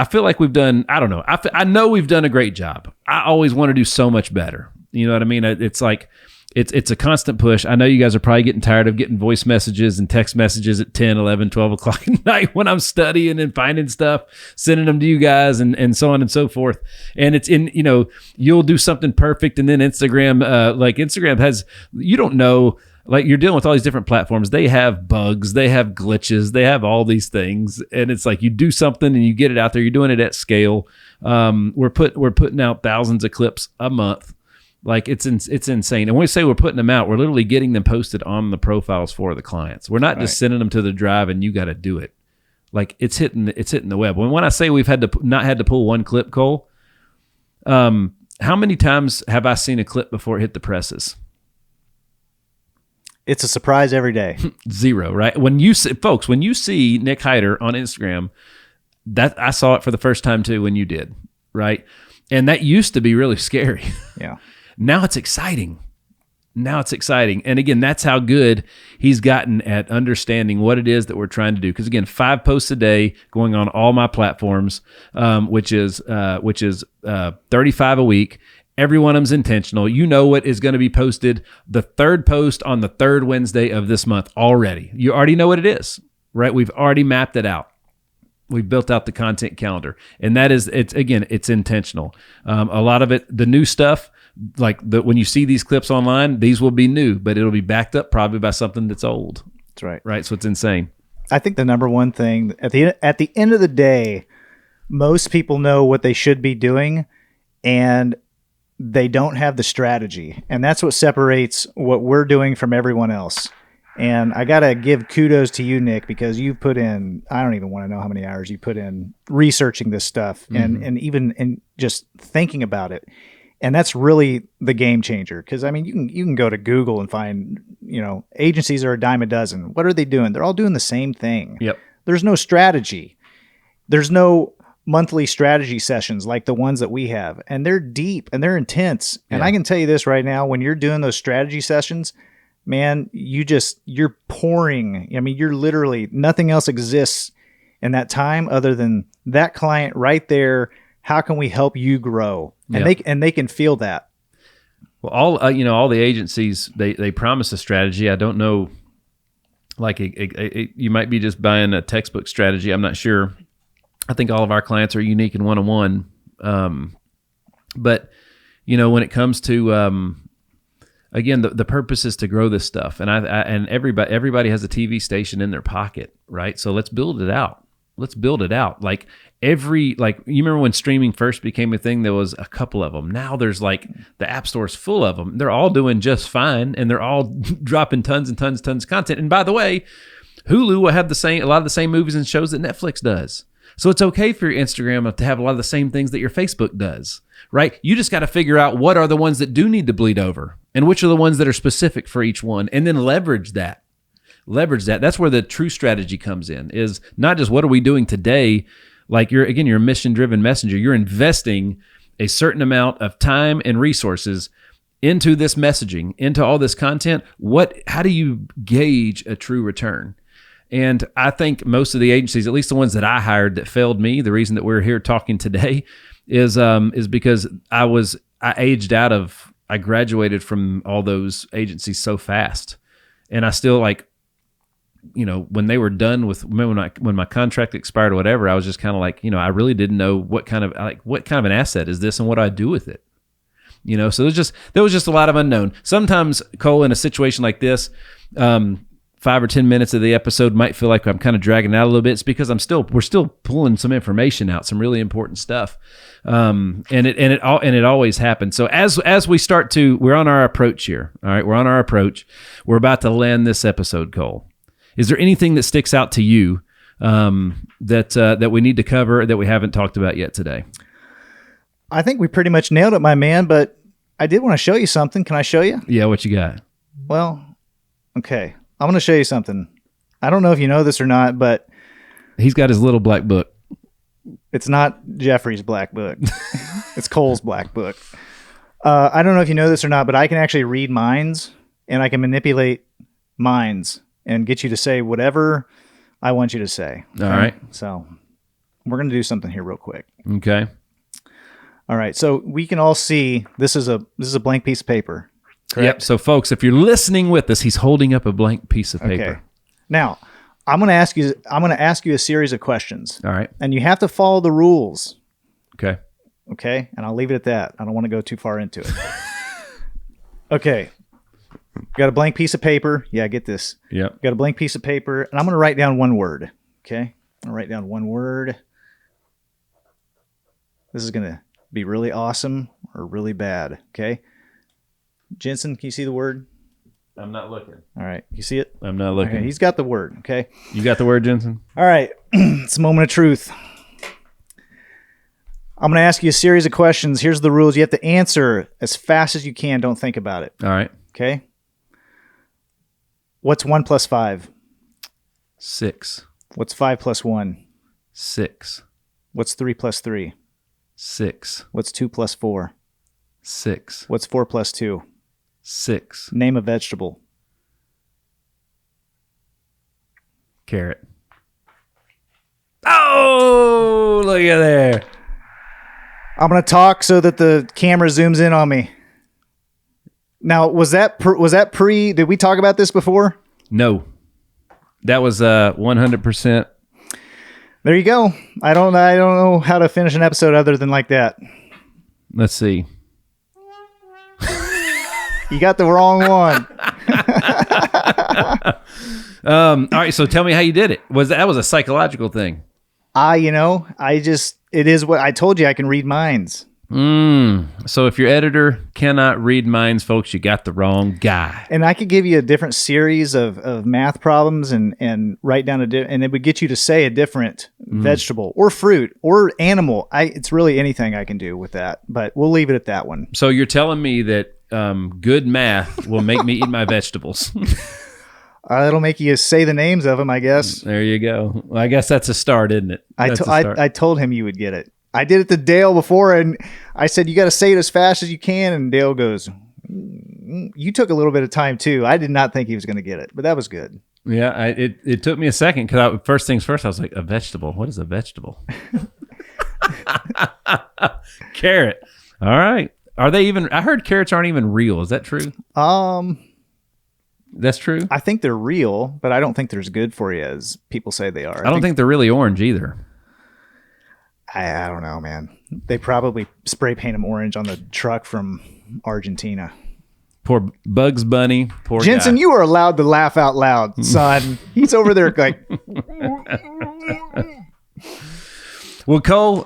feel like we've done, I don't know. I know we've done a great job. I always want to do so much better. You know what I mean? It's like, it's a constant push. I know you guys are probably getting tired of getting voice messages and text messages at 10, 11, 12 o'clock at night when I'm studying and finding stuff, sending them to you guys and so on and so forth. And it's you'll do something perfect. And then Instagram has, you don't know, like you're dealing with all these different platforms. They have bugs, they have glitches, they have all these things. And it's like you do something and you get it out there. You're doing it at scale. We're putting out thousands of clips a month. Like it's insane. And when we say we're putting them out, we're literally getting them posted on the profiles for the clients. We're not just sending them to the drive and you got to do it. Like it's hitting the web. When I say we've not had to pull one clip, Cole, how many times have I seen a clip before it hit the presses? It's a surprise every day. 0, right? When you see Nick Hyder on Instagram, that I saw it for the first time too when you did, right? And that used to be really scary. Yeah. Now it's exciting. And again, that's how good he's gotten at understanding what it is that we're trying to do. Because again, 5 posts a day going on all my platforms, which is 35 a week. Every one of them's intentional. You know what is going to be posted the 3rd post on the 3rd Wednesday of this month already. You already know what it is, right? We've already mapped it out. We've built out the content calendar, and it's intentional. A lot of it, the new stuff, when you see these clips online, these will be new, but it'll be backed up probably by something that's old. That's right. Right. So it's insane. I think the number one thing at the end of the day, most people know what they should be doing, and they don't have the strategy, and that's what separates what we're doing from everyone else. And I got to give kudos to you, Nick, because you've put in, I don't even want to know how many hours you put in researching this stuff and even in just thinking about it. And that's really the game changer. Because, I mean, you can go to Google and find, agencies are a dime a dozen. What are they doing? They're all doing the same thing. Yep. There's no strategy. There's no monthly strategy sessions like the ones that we have. And they're deep and they're intense. And I can tell you this right now, when you're doing those strategy sessions, man, you're pouring. I mean, you're literally, nothing else exists in that time other than that client right there. How can we help you grow? And they can feel that. Well, all the agencies, they promise a strategy. I don't know, like you might be just buying a textbook strategy. I'm not sure. I think all of our clients are unique and one-on-one. But when it comes to, again, the purpose is to grow this stuff, and and everybody has a TV station in their pocket, right? So let's build it out. Like you remember when streaming first became a thing? There was a couple of them. Now there's the App Store's full of them. They're all doing just fine, and they're all dropping tons and tons of content. And by the way, Hulu will have a lot of the same movies and shows that Netflix does. So it's okay for your Instagram to have a lot of the same things that your Facebook does, right? You just got to figure out what are the ones that do need to bleed over and which are the ones that are specific for each one, and then leverage that. That's where the true strategy comes in, is not just what are we doing today. Like you're a mission-driven messenger. You're investing a certain amount of time and resources into this messaging, into all this content. How do you gauge a true return? And I think most of the agencies, at least the ones that I hired that failed me, the reason that we're here talking today is because I graduated from all those agencies so fast. And I still when they were done when my contract expired or whatever, I was just kind of I really didn't know what kind of an asset is this and what do I do with it? So there was just a lot of unknown. Sometimes, Cole, in a situation like this, 5 or 10 minutes of the episode might feel like I'm kind of dragging out a little bit. It's because we're still pulling some information out, some really important stuff. And it always happens. So as we we're on our approach here. All right. We're on our approach. We're about to land this episode, Cole. Is there anything that sticks out to you that we need to cover that we haven't talked about yet today? I think we pretty much nailed it, my man, but I did want to show you something. Can I show you? Yeah, what you got? Well, okay. I'm going to show you something. I don't know if you know this or not, but He's got his little black book. it's not Jeffrey's black book. It's Cole's black book. I don't know if you know this or not, but I can actually read minds, and I can manipulate minds and get you to say whatever I want you to say. All right. So we're going to do something here real quick. Okay. All right. So we can all see this is a blank piece of paper. Correct? Yep. So folks, if you're listening with us, he's holding up a blank piece of paper. Okay. Now, I'm going to ask you a series of questions. All right. And you have to follow the rules. Okay. Okay? And I'll leave it at that. I don't want to go too far into it. Okay. Got a blank piece of paper. Yeah, get this. Yep. Got a blank piece of paper, and I'm going to write down one word. Okay? I'm going to write down one word. This is going to be really awesome or really bad. Okay? Jensen, can you see the word? I'm not looking. All right. You see it? I'm not looking. Okay, he's got the word. Okay? You got the word, Jensen? All right. It's a moment of truth. I'm going to ask you a series of questions. Here's the rules. You have to answer as fast as you can. Don't think about it. All right. Okay? What's 1 plus 5? 6. What's 5 plus 1? 6. What's 3 plus 3? 6. What's 2 plus 4? 6. What's 4 plus 2? 6. Name a vegetable. Carrot. Oh, look at there. I'm going to talk so that the camera zooms in on me. Now, was that pre? Did we talk about this before? No. That was 100%. There you go. I don't know how to finish an episode other than like that. Let's see. You got the wrong one. All right, so tell me how you did it. That was a psychological thing? It is what I told you. I can read minds. So if your editor cannot read minds, folks, you got the wrong guy. And I could give you a different series of math problems and write down and it would get you to say a different vegetable or fruit or animal. It's really anything I can do with that, but we'll leave it at that one. So you're telling me that good math will make me eat my vegetables. It'll make you say the names of them, I guess. There you go. Well, I guess that's a start, isn't it? I told him you would get it. I did it to Dale before, and I said, you got to say it as fast as you can. And Dale goes, you took a little bit of time, too. I did not think he was going to get it, but that was good. Yeah, it took me a second because first things first, I was like, a vegetable? What is a vegetable? Carrot. All right. Are they even? I heard carrots aren't even real. Is that true? That's true. I think they're real, but I don't think they're as good for you as people say they are. I don't think they're really orange either. I don't know, man. They probably spray paint them orange on the truck from Argentina. Poor Bugs Bunny. Poor Jensen, guy. you are allowed to laugh out loud, son. He's over there like. Well, Cole,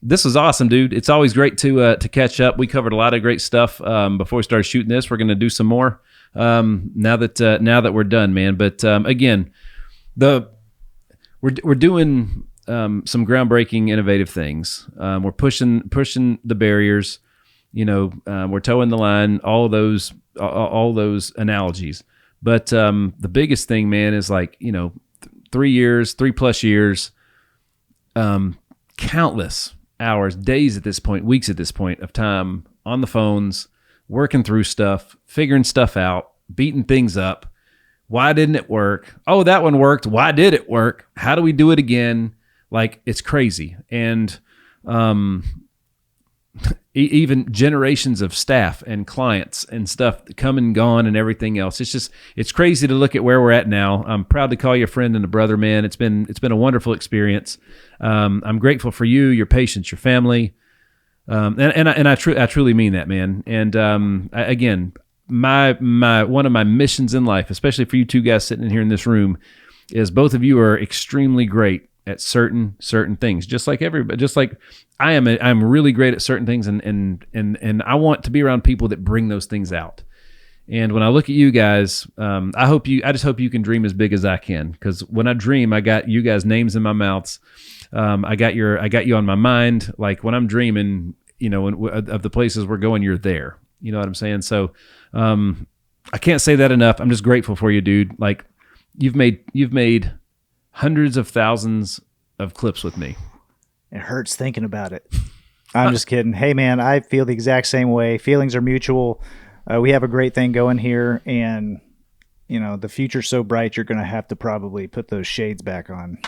this was awesome, dude. It's always great to catch up. We covered a lot of great stuff before we started shooting this. We're going to do some more now that we're done, man. But again, we're doing some groundbreaking, innovative things. We're pushing the barriers. We're towing the line. All those analogies. But the biggest thing, man, is 3+ years. Countless hours, days at this point, weeks at this point of time on the phones, working through stuff, figuring stuff out, beating things up. Why didn't it work? Oh, that one worked. Why did it work? How do we do it again? It's crazy. And even generations of staff and clients and stuff come and gone and everything else. It's crazy to look at where we're at now. I'm proud to call you a friend and a brother, man. It's been a wonderful experience. I'm grateful for you, your patience, your family. And I truly mean that, man. And again, my one of my missions in life, especially for you two guys sitting in here in this room, is both of you are extremely great at certain things, just like everybody, just like I am. I'm really great at certain things, and I want to be around people that bring those things out. And when I look at you guys, I just hope you can dream as big as I can. Because when I dream, I got you guys' names in my mouths. I got you on my mind. Like when I'm dreaming, of the places we're going, you're there. You know what I'm saying? So, I can't say that enough. I'm just grateful for you, dude. Like you've made hundreds of thousands of clips with me. It hurts thinking about it. I'm just kidding. Hey man, I feel the exact same way. Feelings are mutual. We have a great thing going here, and the future's so bright. You're going to have to probably put those shades back on.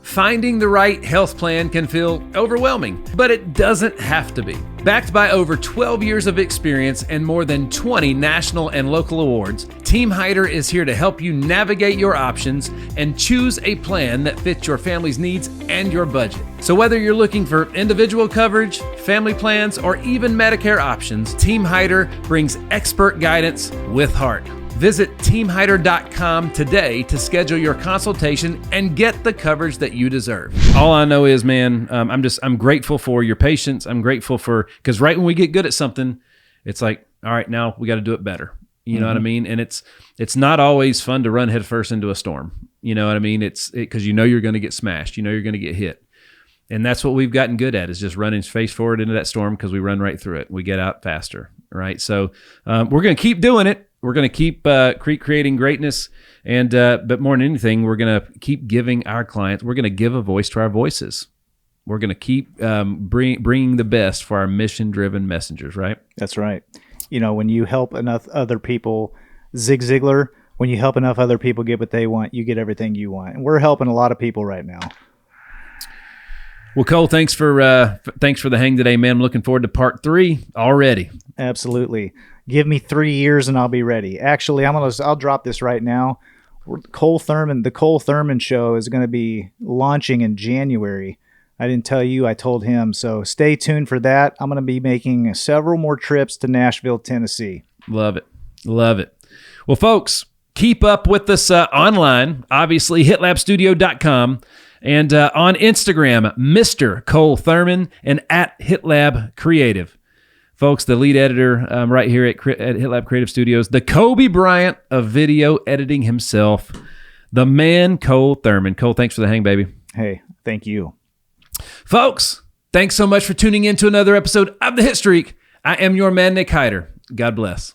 Finding the right health plan can feel overwhelming, but it doesn't have to be. Backed by over 12 years of experience and more than 20 national and local awards, Team Hyder is here to help you navigate your options and choose a plan that fits your family's needs and your budget. So whether you're looking for individual coverage, family plans, or even Medicare options, Team Hyder brings expert guidance with heart. Visit teamhyder.com today to schedule your consultation and get the coverage that you deserve. All I know is, man, I'm grateful for your patience. I'm grateful because right when we get good at something, it's like, all right, now we got to do it better. You know what I mean? And it's not always fun to run headfirst into a storm. You know what I mean? Because you're going to get smashed. You're going to get hit. And that's what we've gotten good at, is just running face forward into that storm, because we run right through it. We get out faster, right? So we're going to keep doing it. We're going to keep creating greatness, and but more than anything, we're going to keep giving our clients. We're going to give a voice to our voices. We're going to keep bringing the best for our mission-driven messengers. Right? That's right. When you help enough other people, Zig Ziglar, when you help enough other people get what they want, you get everything you want. And we're helping a lot of people right now. Well, Cole, thanks for the hang today, man. I'm looking forward to part 3 already. Absolutely. Give me 3 years and I'll be ready. Actually, I'll drop this right now. The Cole Thurman show is going to be launching in January. I didn't tell you, I told him. So stay tuned for that. I'm going to be making several more trips to Nashville, Tennessee. Love it. Love it. Well, folks, keep up with us online, obviously, hitlabstudio.com. And on Instagram, Mr. Cole Thurman, and at HitLab Creative. Folks, the lead editor right here at HitLab Creative Studios, the Kobe Bryant of video editing himself, the man Cole Thurman. Cole, thanks for the hang, baby. Hey, thank you. Folks, thanks so much for tuning in to another episode of The Hitstreak. I am your man, Nick Hyder. God bless.